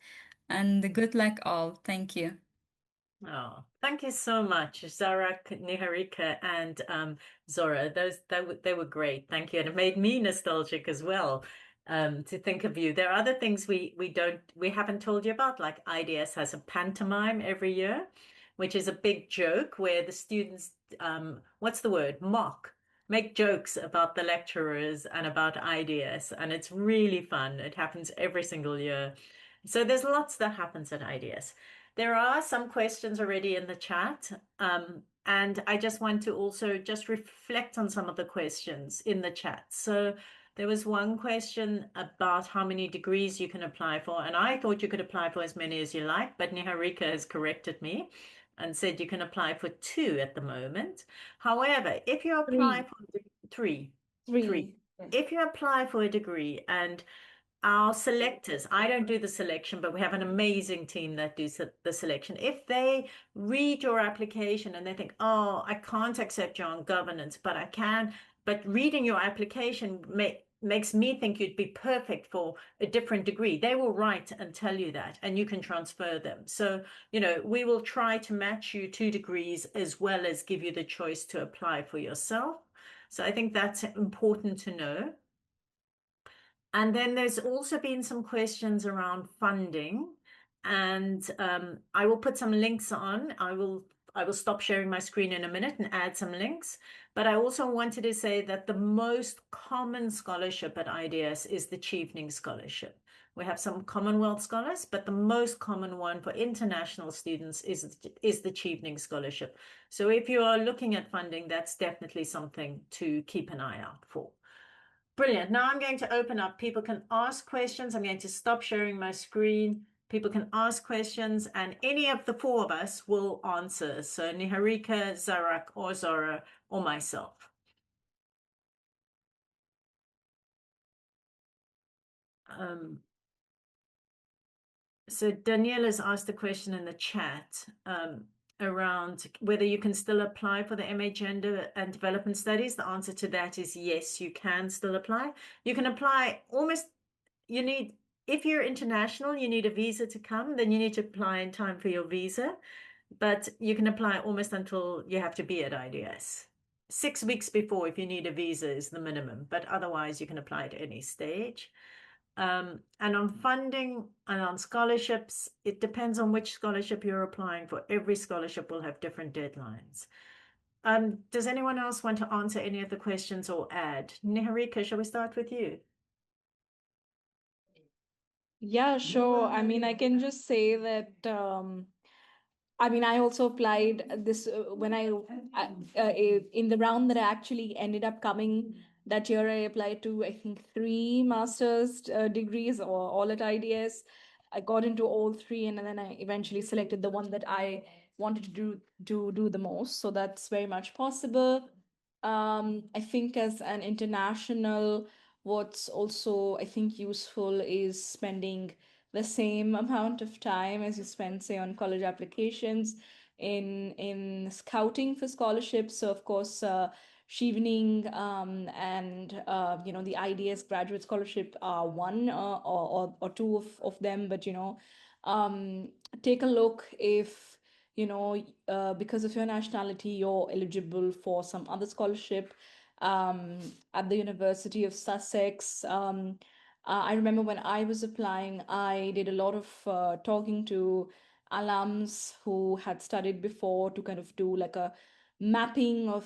And good luck all. Thank you. Oh, thank you so much, Zarak, Niharika, and Zohra. They were great. Thank you, and it made me nostalgic as well. To think of you. There are other things we haven't told you about, like IDS has a pantomime every year, which is a big joke where the students, what's the word? Make jokes about the lecturers and about IDS, and it's really fun. It happens every single year. So there's lots that happens at IDS. There are some questions already in the chat, and I just want to also just reflect on some of the questions in the chat. So there was one question about how many degrees you can apply for, and I thought you could apply for as many as you like, but Niharika has corrected me and said you can apply for 2 at the moment. However, if you apply for 3, if you apply for a degree and our selectors, I don't do the selection, but we have an amazing team that do the selection. If they read your application and they think, oh, I can't accept you on governance, but I can, but reading your application makes me think you'd be perfect for a different degree, they will write and tell you that, and you can transfer them. So, we will try to match you 2 degrees as well as give you the choice to apply for yourself. So I think that's important to know. And then there's also been some questions around funding, and I will put some links on. I will stop sharing my screen in a minute and add some links. But I also wanted to say that the most common scholarship at IDS is the Chevening Scholarship. We have some Commonwealth scholars, but the most common one for international students is the Chevening Scholarship. So if you are looking at funding, that's definitely something to keep an eye out for. Brilliant. Now I'm going to open up. People can ask questions. I'm going to stop sharing my screen. People can ask questions, and any of the 4 of us will answer. So Niharika, Zarak, or Zohra, or myself. So Danielle has asked a question in the chat around whether you can still apply for the MA Gender and Development Studies. The answer to that is yes, you can still apply. You can apply if you're international, you need a visa to come, then you need to apply in time for your visa. But you can apply almost until you have to be at IDS. 6 weeks before, if you need a visa, is the minimum, but otherwise you can apply at any stage. And on funding and on scholarships, it depends on which scholarship you're applying for. Every scholarship will have different deadlines. Does anyone else want to answer any of the questions or add? Niharika, shall we start with you? Yeah, sure. I mean, I can just say that I also applied this when in the round that I actually ended up coming that year. I applied to, I think, 3 master's degrees, or all at IDS. I got into all 3, and then I eventually selected the one that I wanted to do the most. So that's very much possible. I think as an international, what's also, I think, useful is spending the same amount of time as you spend, say, on college applications in scouting for scholarships. So of course, Chevening and the IDS graduate scholarship are one or 2 of them. But take a look if because of your nationality, you're eligible for some other scholarship at the University of Sussex. I remember when I was applying, I did a lot of talking to alums who had studied before to kind of do like a mapping of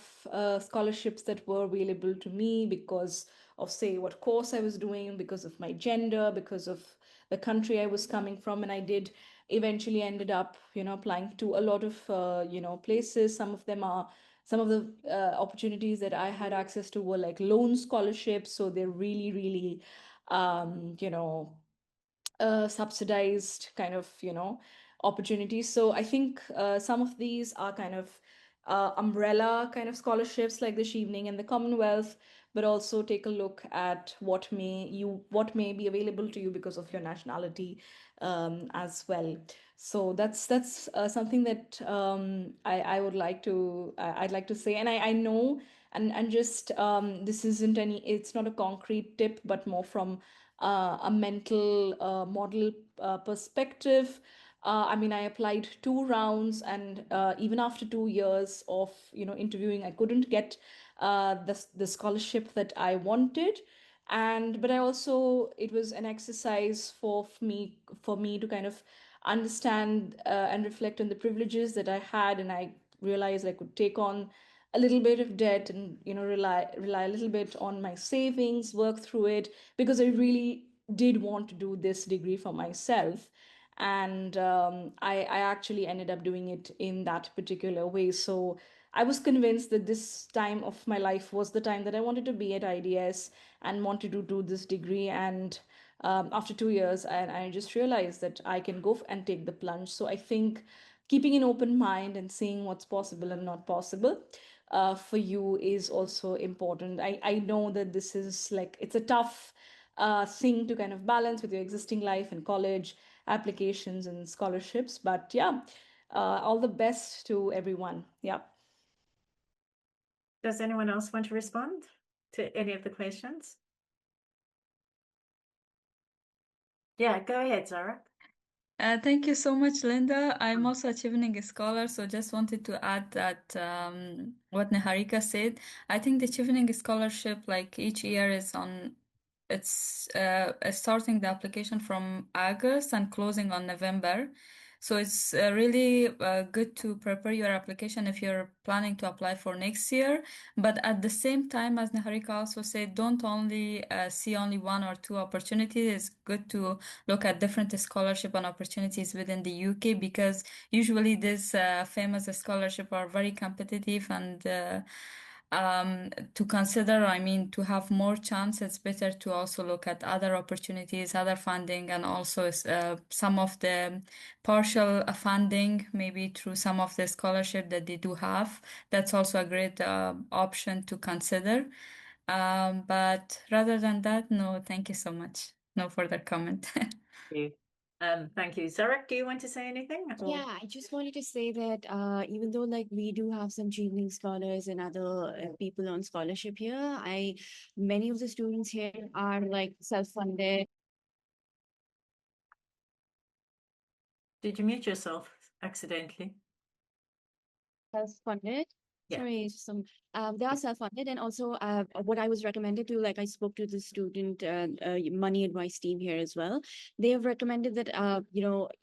scholarships that were available to me because of, say, what course I was doing, because of my gender, because of the country I was coming from. And I did eventually ended up, applying to a lot of, places. Some of the opportunities that I had access to were like loan scholarships. So they're really, really subsidized kind of, opportunities. So I think some of these are kind of umbrella kind of scholarships like the Evening and the Commonwealth, but also take a look at what may be available to you because of your nationality as well. So that's something that I would like to I'd like to say, and I know, and just this isn't any, it's not a concrete tip, but more from a mental model perspective. I mean, I applied 2 rounds, and even after 2 years of interviewing, I couldn't get the scholarship that I wanted. And but I also, it was an exercise for me to kind of understand and reflect on the privileges that I had, and I realized I could take on a little bit of debt and rely a little bit on my savings, work through it, because I really did want to do this degree for myself. And I actually ended up doing it in that particular way. So I was convinced that this time of my life was the time that I wanted to be at IDS and wanted to do this degree. And after 2 years, I just realized that I can go and take the plunge. So I think keeping an open mind and seeing what's possible and not possible for you is also important. I know that this is like, it's a tough thing to kind of balance with your existing life and college applications and scholarships. But yeah, all the best to everyone. Yeah. Does anyone else want to respond to any of the questions? Yeah, go ahead, Zara. Thank you so much, Linda. I'm also a Chevening scholar, so just wanted to add that what Niharika said. I think the Chevening scholarship, like each year, is on. It's starting the application from August and closing on November. So it's really good to prepare your application if you're planning to apply for next year. But at the same time, as Niharika also said, don't only see only one or two opportunities. It's good to look at different scholarship and opportunities within the UK, because usually these famous scholarship are very competitive, and to consider, I mean, to have more chance, it's better to also look at other opportunities, other funding, and also some of the partial funding, maybe through some of the scholarship that they do have. That's also a great option to consider. But rather than that, no, thank you so much. No further comment. You. Thank you. Zarak, do you want to say anything? Yeah, I just wanted to say that even though like we do have some Chevening scholars and other people on scholarship here, many of the students here are like self-funded. Did you mute yourself accidentally? Self-funded. Yeah. Sorry, they are self-funded, and also what I was recommended to, like I spoke to the student money advice team here as well. They have recommended that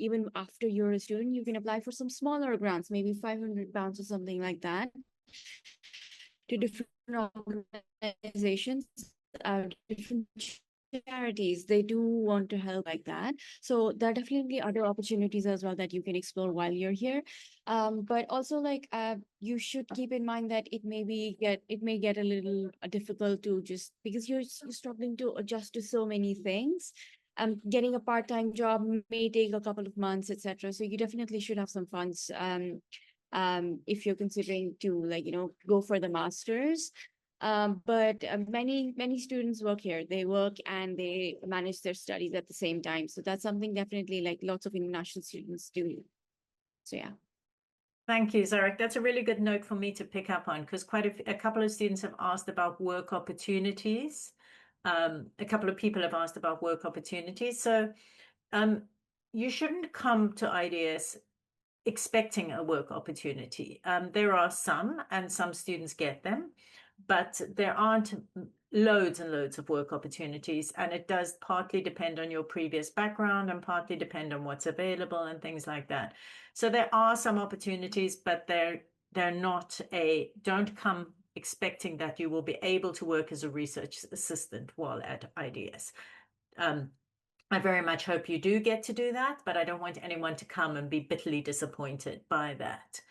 even after you're a student, you can apply for some smaller grants, maybe £500 or something like that, to different organizations, different charities. They do want to help like that. So there are definitely other opportunities as well that you can explore while you're here. But also like you should keep in mind that it may get a little difficult to, just because you're struggling to adjust to so many things. Getting a part-time job may take a couple of months, etc. So you definitely should have some funds if you're considering to go for the masters. But many students work here. They work and they manage their studies at the same time. So that's something definitely like lots of international students do. So yeah. Thank you, Zarak. That's a really good note for me to pick up on, because quite a couple of students have asked about work opportunities. A couple of people have asked about work opportunities. So you shouldn't come to IDS expecting a work opportunity. There are some, and some students get them, but there aren't loads and loads of work opportunities. And it does partly depend on your previous background and partly depend on what's available and things like that. So there are some opportunities, but they're not don't come expecting that you will be able to work as a research assistant while at IDS. I very much hope you do get to do that, but I don't want anyone to come and be bitterly disappointed by that.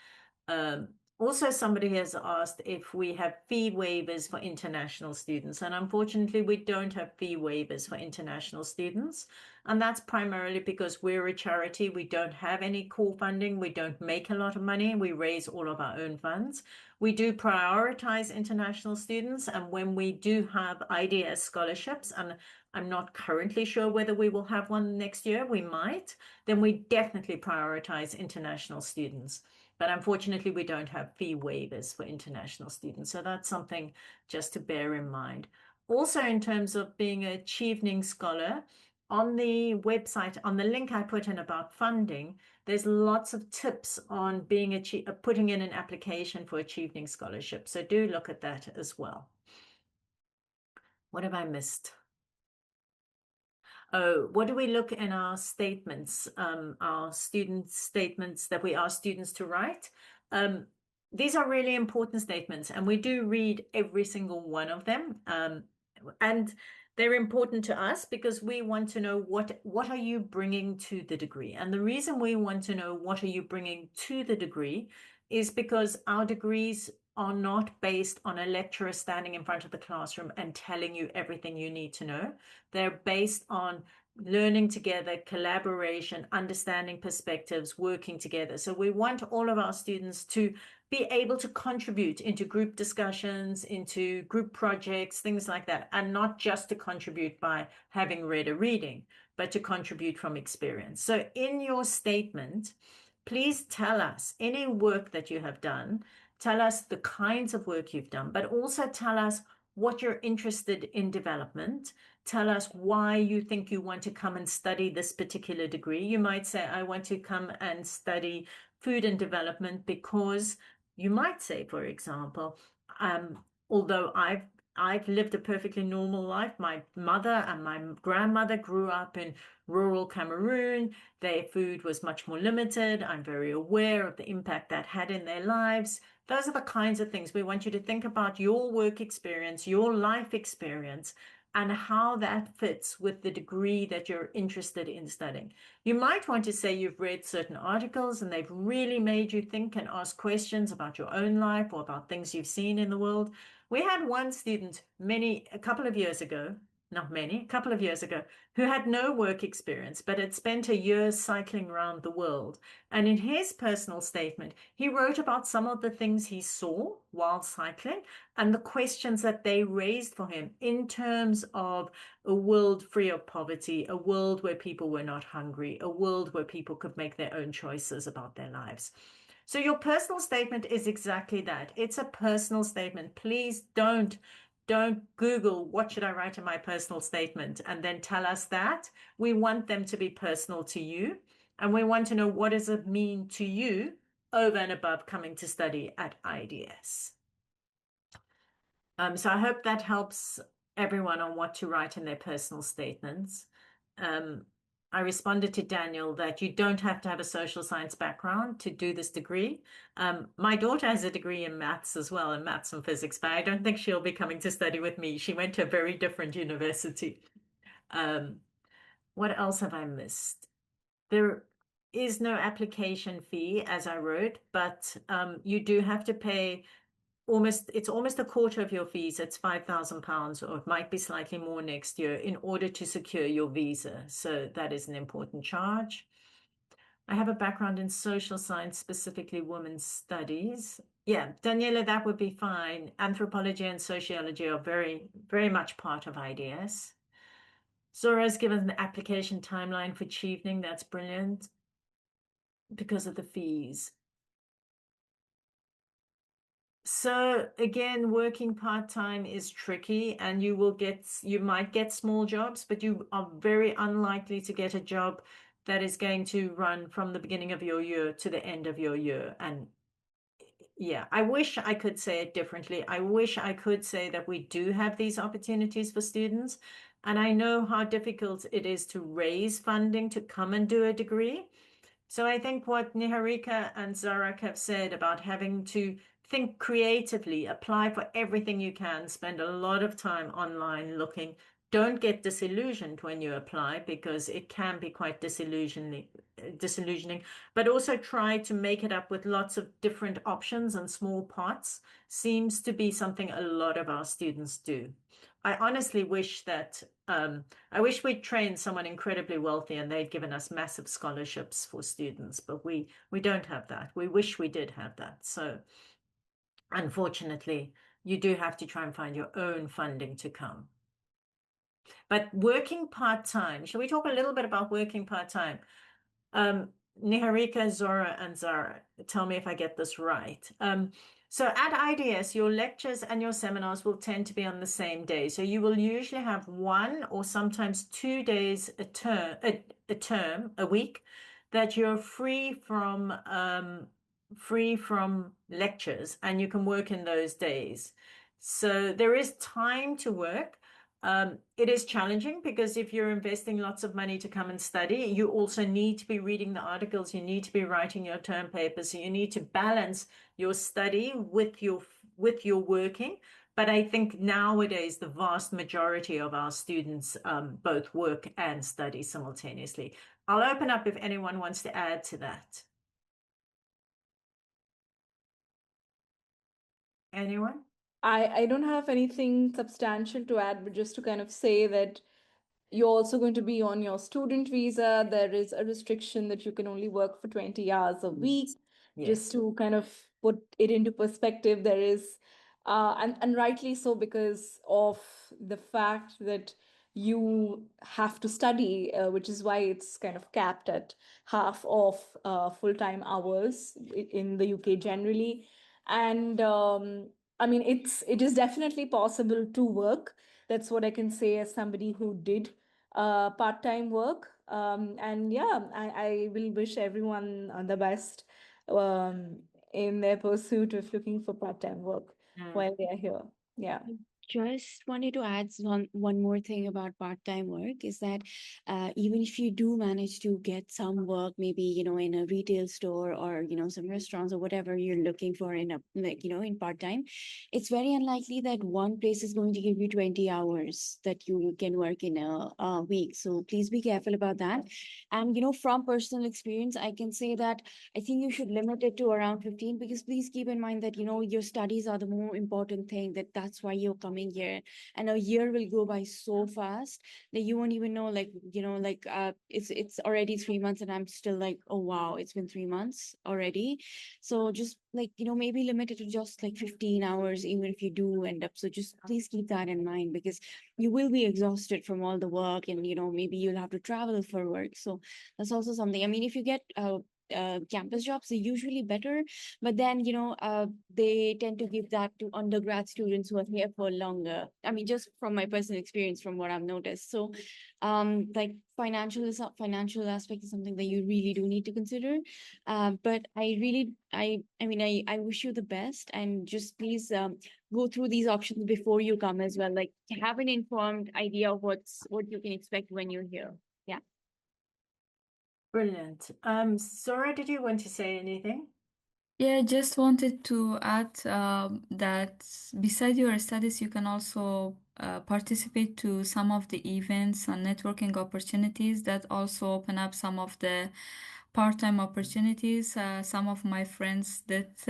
Also, somebody has asked if we have fee waivers for international students, and unfortunately, we don't have fee waivers for international students. And that's primarily because we're a charity. We don't have any core funding. We don't make a lot of money. We raise all of our own funds. We do prioritize international students, and when we do have IDS scholarships, and I'm not currently sure whether we will have one next year, we might, then we definitely prioritize international students. But unfortunately, we don't have fee waivers for international students. So that's something just to bear in mind. Also, in terms of being a Chevening Scholar, on the website, on the link I put in about funding, there's lots of tips on being putting in an application for a Chevening Scholarship. So do look at that as well. What have I missed? Oh, what do we look in our statements, our student statements that we ask students to write? These are really important statements, and we do read every single one of them. And they're important to us because we want to know what are you bringing to the degree. And the reason we want to know what are you bringing to the degree is because our degrees are not based on a lecturer standing in front of the classroom and telling you everything you need to know. They're based on learning together, collaboration, understanding perspectives, working together. So we want all of our students to be able to contribute into group discussions, into group projects, things like that, and not just to contribute by having read a reading, but to contribute from experience. So in your statement, please tell us any work that you have done. Tell us the kinds of work you've done, but also tell us what you're interested in development. Tell us why you think you want to come and study this particular degree. You might say, I want to come and study food and development because you might say, for example, although I've lived a perfectly normal life. My mother and my grandmother grew up in rural Cameroon. Their food was much more limited. I'm very aware of the impact that had in their lives. Those are the kinds of things we want you to think about: your work experience, your life experience, and how that fits with the degree that you're interested in studying. You might want to say you've read certain articles and they've really made you think and ask questions about your own life or about things you've seen in the world. We had one student a couple of years ago, a couple of years ago, who had no work experience, but had spent a year cycling around the world. And in his personal statement, he wrote about some of the things he saw while cycling and the questions that they raised for him in terms of a world free of poverty, a world where people were not hungry, a world where people could make their own choices about their lives. So your personal statement is exactly that. It's a personal statement. Please don't Google what should I write in my personal statement and then tell us that. We want them to be personal to you, and we want to know what does it mean to you over and above coming to study at IDS. So I hope that helps everyone on what to write in their personal statements. I responded to Daniel that you don't have to have a social science background to do this degree. My daughter has a degree in maths as well, in maths and physics, but I don't think she'll be coming to study with me. She went to a very different university. What else have I missed? There is no application fee, as I wrote, but you do have to pay it's almost a quarter of your fees. It's £5,000, or it might be slightly more next year, in order to secure your visa. So that is an important charge. I have a background in social science, specifically women's studies. Yeah, Daniela, that would be fine. Anthropology and sociology are very, very much part of IDS. Zohra has given an application timeline for Chevening. That's brilliant because of the fees. So again, working part-time is tricky, and you might get small jobs, but you are very unlikely to get a job that is going to run from the beginning of your year to the end of your year. And yeah, I wish I could say it differently. I wish I could say that we do have these opportunities for students. And I know how difficult it is to raise funding to come and do a degree. So I think what Niharika and Zarak have said about having to think creatively, apply for everything you can, spend a lot of time online looking. don't get disillusioned when you apply, because it can be quite disillusioning, but also try to make it up with lots of different options and small parts seems to be something a lot of our students do. I honestly wish that I wish we'd trained someone incredibly wealthy and they'd given us massive scholarships for students, but we don't have that. We wish we did have that. So unfortunately, you do have to try and find your own funding to come. But working part-time, shall we talk a little bit about working part-time? Niharika, Zohra, and Zarak, tell me if I get this right. So at IDS, your lectures and your seminars will tend to be on the same day. So you will usually have 1 or sometimes 2 days a week that you're free from lectures, and you can work in those days. So there is time to work. It is challenging because if you're investing lots of money to come and study, you also need to be reading the articles, you need to be writing your term papers, so you need to balance your study with your working. But I think nowadays the vast majority of our students both work and study simultaneously. I'll open up if anyone wants to add to that. Anyone? I don't have anything substantial to add, but just to kind of say that you're also going to be on your student visa. There is a restriction that you can only work for 20 hours a week. Yes. Just to kind of put it into perspective, there is, and rightly so, because of the fact that you have to study, which is why it's kind of capped at half of full-time hours in the UK generally. And I mean, it is definitely possible to work. That's what I can say as somebody who did part-time work. And yeah, I will wish everyone the best in their pursuit of looking for part-time work while they are here. Yeah. Just wanted to add one more thing about part-time work is that even if you do manage to get some work, maybe, in a retail store or, some restaurants or whatever you're looking for in in part-time, it's very unlikely that one place is going to give you 20 hours that you can work in a week. So please be careful about that. And, from personal experience, I can say that I think you should limit it to around 15, because please keep in mind that, your studies are the more important thing, that's why you're coming here, and a year will go by so fast that you won't even know, it's already 3 months and I'm still like, oh wow, it's been 3 months already. So just maybe limit it to just like 15 hours, even if you do end up. So just please keep that in mind, because you will be exhausted from all the work, and maybe you'll have to travel for work. So that's also something. I mean, if you get campus jobs, are usually better, but then they tend to give that to undergrad students who are here for longer. I mean, just from my personal experience, from what I've noticed. So like financial aspect is something that you really do need to consider. But I wish you the best, and just please go through these options before you come as well, like have an informed idea of what you can expect when you're here. Yeah. Brilliant. Zohra, did you want to say anything? Yeah, just wanted to add that beside your studies, you can also participate to some of the events and networking opportunities that also open up some of the part-time opportunities. Some of my friends that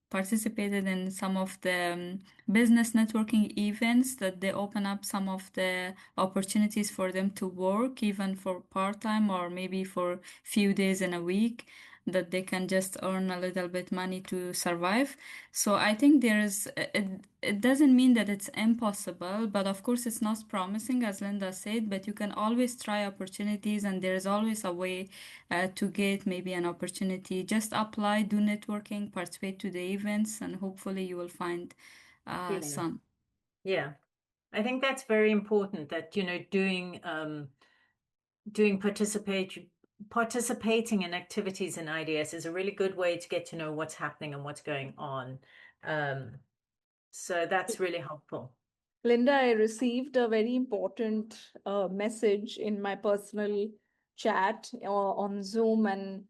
participated in some of the business networking events, that they open up some of the opportunities for them to work, even for part-time or maybe for few days in a week, that they can just earn a little bit money to survive. So I think it doesn't mean that it's impossible, but of course it's not promising, as Linda said, but you can always try opportunities, and there is always a way to get maybe an opportunity. Just apply, do networking, participate to the events, and hopefully you will find some. Yeah. I think that's very important, that, participating in activities in IDS is a really good way to get to know what's happening and what's going on. So that's really helpful. Linda, I received a very important message in my personal chat on Zoom, and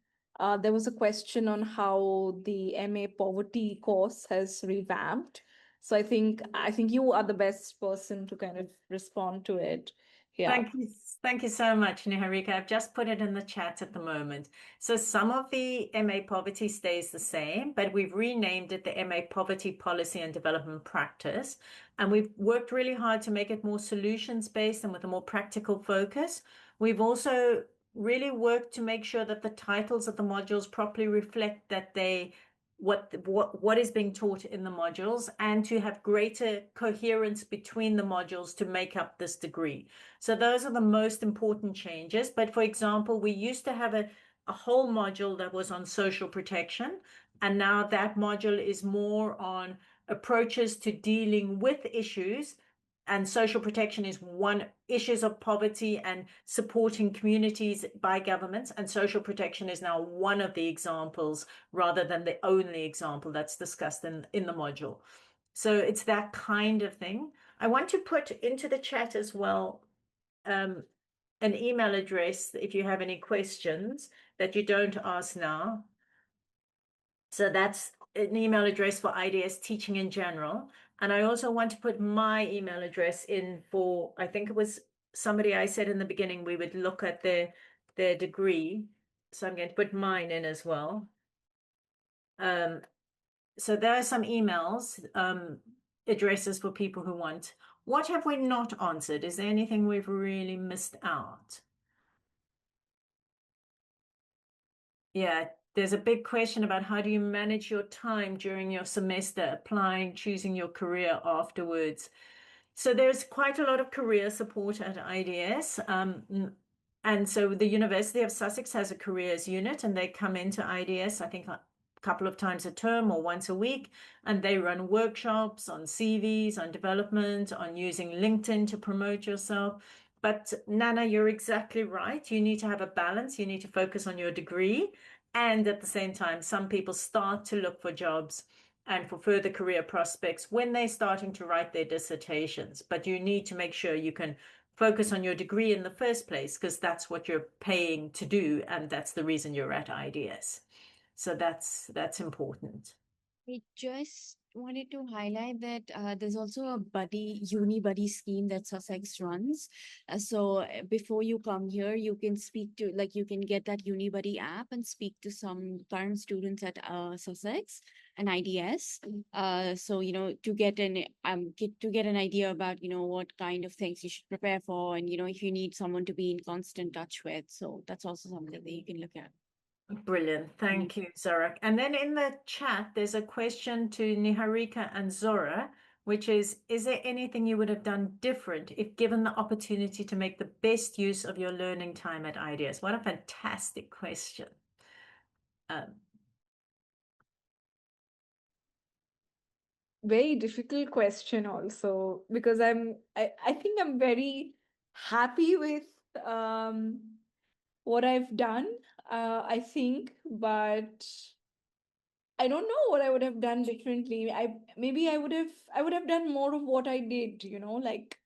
there was a question on how the MA poverty course has revamped. So I think you are the best person to kind of respond to it. Yeah. Thank you so much, Niharika. I've just put it in the chat at the moment. So some of the MA poverty stays the same, but we've renamed it the MA Poverty Policy and Development Practice. And we've worked really hard to make it more solutions-based and with a more practical focus. We've also really worked to make sure that the titles of the modules properly reflect that what is being taught in the modules, and to have greater coherence between the modules to make up this degree. So those are the most important changes. But for example, we used to have a whole module that was on social protection, and now that module is more on approaches to dealing with issues. And social protection is one, issues of poverty and supporting communities by governments. And social protection is now one of the examples rather than the only example that's discussed in the module. So it's that kind of thing. I want to put into the chat as well an email address if you have any questions that you don't ask now. So that's an email address for IDS teaching in general. And I also want to put my email address in for, I think it was somebody I said in the beginning, we would look at their degree. So I'm going to put mine in as well. So there are some emails, addresses for people who want. What have we not answered? Is there anything we've really missed out? Yeah, there's a big question about how do you manage your time during your semester, applying, choosing your career afterwards. So there's quite a lot of career support at IDS. And so the University of Sussex has a careers unit, and they come into IDS, I think, a couple of times a term or once a week, and they run workshops on CVs, on development, on using LinkedIn to promote yourself. But Nana, you're exactly right. You need to have a balance. You need to focus on your degree. And at the same time, some people start to look for jobs and for further career prospects when they're starting to write their dissertations. But you need to make sure you can focus on your degree in the first place, because that's what you're paying to do, and that's the reason you're at IDS. So that's important. I just wanted to highlight that there's also a uni buddy scheme that Sussex runs. Before you come here, you can you can get that uni buddy app and speak to some current students at Sussex and IDS. To get an idea about, what kind of things you should prepare for, and, if you need someone to be in constant touch with. So that's also something that you can look at. Brilliant. Thank you, Zarak. And then in the chat, there's a question to Niharika and Zohra, which is there anything you would have done different if given the opportunity to make the best use of your learning time at IDS? What a fantastic question. Very difficult question also, because I think I'm very happy with what I've done, I think, but I don't know what I would have done differently. I would have done more of what I did, like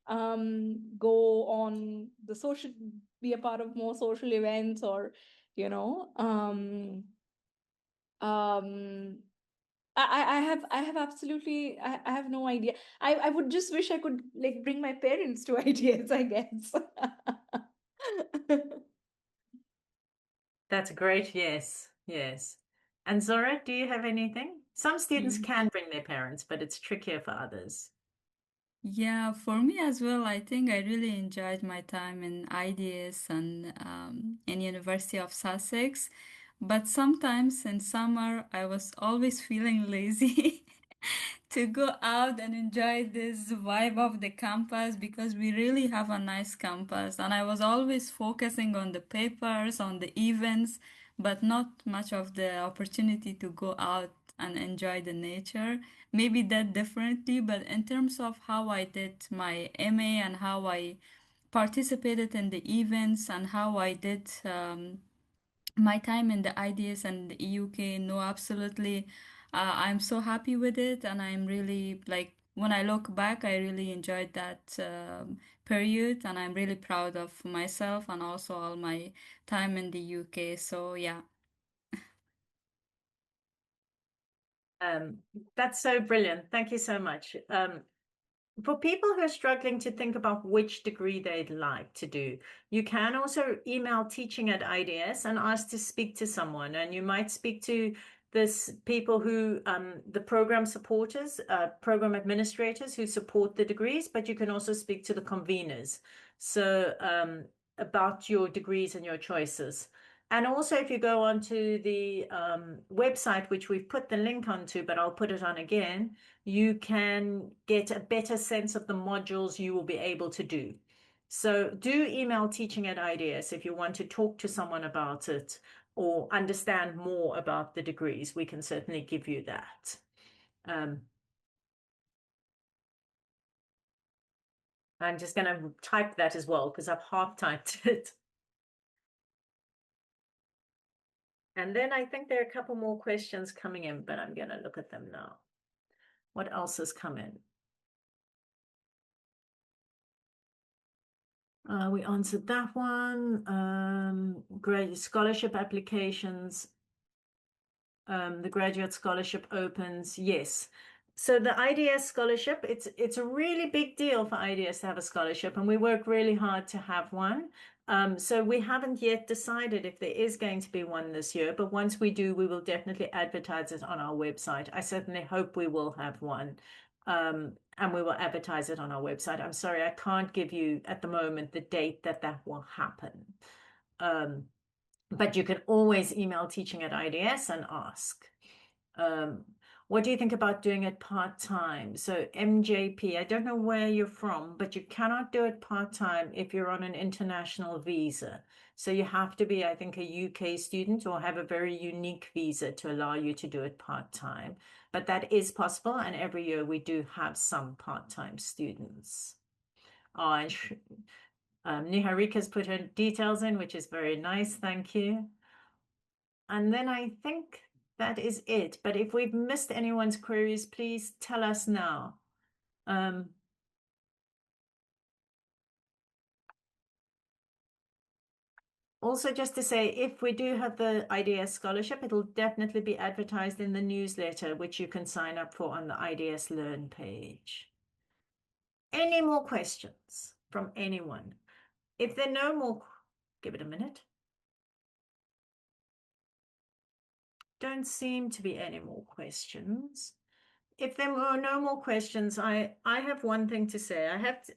go on the social, be a part of more social events, or you know um I have absolutely, I have no idea. I would just wish I could like bring my parents to IDS, I guess. That's great. Yes, yes. And Zohra, do you have anything? Some students can bring their parents, but it's trickier for others. Yeah, for me as well, I think I really enjoyed my time in IDS and in University of Sussex. But sometimes in summer, I was always feeling lazy to go out and enjoy this vibe of the campus, because we really have a nice campus. And I was always focusing on the papers, on the events, but not much of the opportunity to go out and enjoy the nature. Maybe that differently, but in terms of how I did my MA and how I participated in the events and how I did my time in the IDS and the UK, no, absolutely. I'm so happy with it, and I'm really like, when I look back, I really enjoyed that period, and I'm really proud of myself and also all my time in the UK. So, yeah. That's so brilliant. Thank you so much. For people who are struggling to think about which degree they'd like to do, you can also email teaching@IDS and ask to speak to someone. And you might speak to this people who, the program supporters, program administrators who support the degrees, but you can also speak to the conveners. So about your degrees and your choices. And also, if you go onto the website, which we've put the link onto, but I'll put it on again, you can get a better sense of the modules you will be able to do. So do email teaching@IDS if you want to talk to someone about it or understand more about the degrees. We can certainly give you that. I'm just going to type that as well because I've half typed it. And then I think there are a couple more questions coming in, but I'm going to look at them now. What else has come in? We answered that one. Great scholarship applications. The graduate scholarship opens. Yes. So the IDS scholarship, it's a really big deal for IDS to have a scholarship, and we work really hard to have one. So we haven't yet decided if there is going to be one this year, but once we do, we will definitely advertise it on our website. I certainly hope we will have one. And we will advertise it on our website. I'm sorry, I can't give you at the moment the date that will happen. But you can always email teaching@IDS and ask. What do you think about doing it part-time? So MJP, I don't know where you're from, but you cannot do it part-time if you're on an international visa. So you have to be, I think, a UK student or have a very unique visa to allow you to do it part-time. But that is possible, and every year we do have some part-time students. Oh, and Niharika's put her details in, which is very nice. Thank you. And then I think that is it. But if we've missed anyone's queries, please tell us now. Also, just to say, if we do have the IDS scholarship, it'll definitely be advertised in the newsletter, which you can sign up for on the IDS Learn page. Any more questions from anyone? If there are no more, give it a minute. Don't seem to be any more questions. If there were no more questions, I have one thing to say.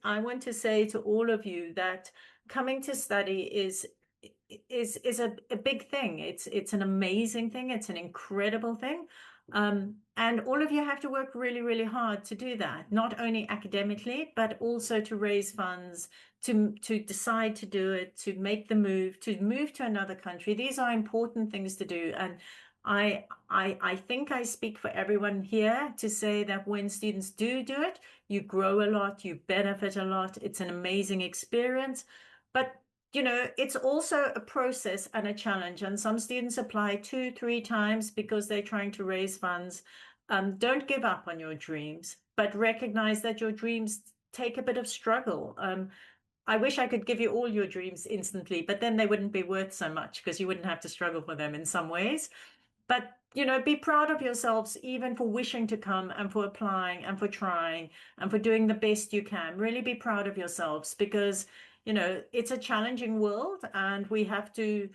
I want to say to all of you that coming to study is a big thing. It's an amazing thing. It's an incredible thing. And all of you have to work really, really hard to do that, not only academically, but also to raise funds, to decide to do it, to make the move, to move to another country. These are important things to do. And I think I speak for everyone here to say that when students do it, you grow a lot, you benefit a lot. It's an amazing experience. But you know, it's also a process and a challenge, and some students apply 2-3 times because they're trying to raise funds. Don't give up on your dreams, but recognize that your dreams take a bit of struggle. I wish I could give you all your dreams instantly, but then they wouldn't be worth so much because you wouldn't have to struggle for them in some ways. But, you know, be proud of yourselves, even for wishing to come and for applying and for trying and for doing the best you can. Really be proud of yourselves because, you know, it's a challenging world and we have to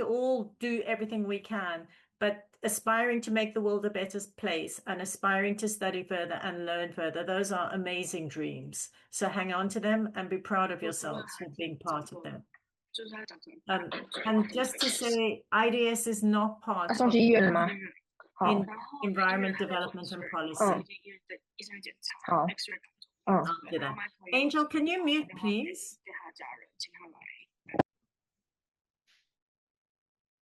all do everything we can. But aspiring to make the world a better place and aspiring to study further and learn further, those are amazing dreams. So hang on to them and be proud of yourselves for being part of them. And just to say, IDS is not part of 送去医院了吗？好， in environment development and policy. 好，嗯， After that. Angel, can you mute, please?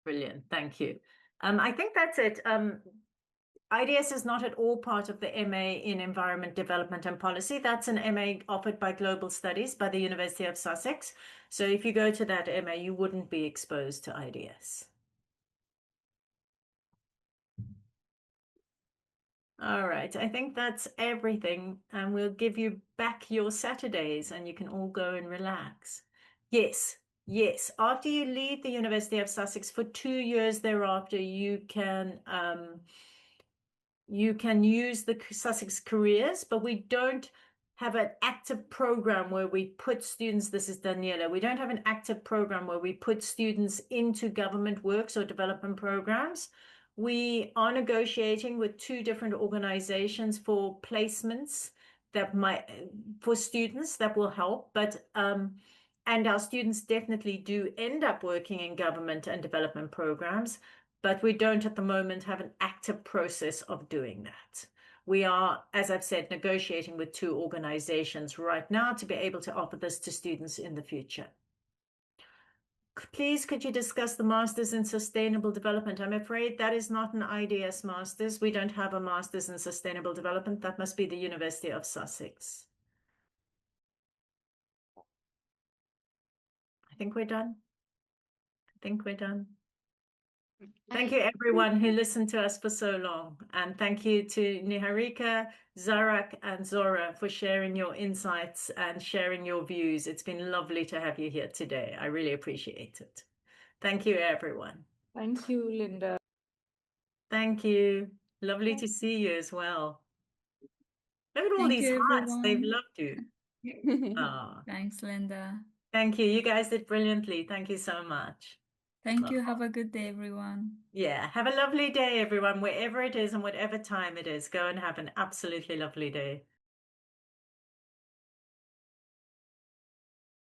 Brilliant, thank you. I think that's it. IDS is not at all part of the MA in Environment Development and Policy. That's an MA offered by Global Studies by the University of Sussex. So if you go to that MA, you wouldn't be exposed to IDS. All right, I think that's everything. And we'll give you back your Saturdays and you can all go and relax. Yes, yes. After you leave the University of Sussex for 2 years thereafter, you can you can use the Sussex Careers, but we don't have an active program where we put students, this is Daniela, we don't have an active program where we put students into government works or development programs. We are negotiating with 2 different organizations for placements that might, for students that will help, but and our students definitely do end up working in government and development programs, but we don't at the moment have an active process of doing that. We are, as I've said, negotiating with 2 organizations right now to be able to offer this to students in the future. Please, could you discuss the Masters in Sustainable Development? I'm afraid that is not an IDS Masters. We don't have a Masters in Sustainable Development. That must be the University of Sussex. I think we're done. Thank you, everyone who listened to us for so long. And thank you to Niharika, Zarak, and Zohra for sharing your insights and sharing your views. It's been lovely to have you here today. I really appreciate it. Thank you, everyone. Thank you, Linda. Thank you. Lovely to see you as well. Look at all Thank these you, hearts. They've everyone. loved you. Oh, Thanks, Linda. thank you. You guys did brilliantly. Thank you so much. Thank you. Have a good day, everyone. Yeah, have a lovely day, everyone, wherever it is and whatever time it is. Go and have an absolutely lovely day.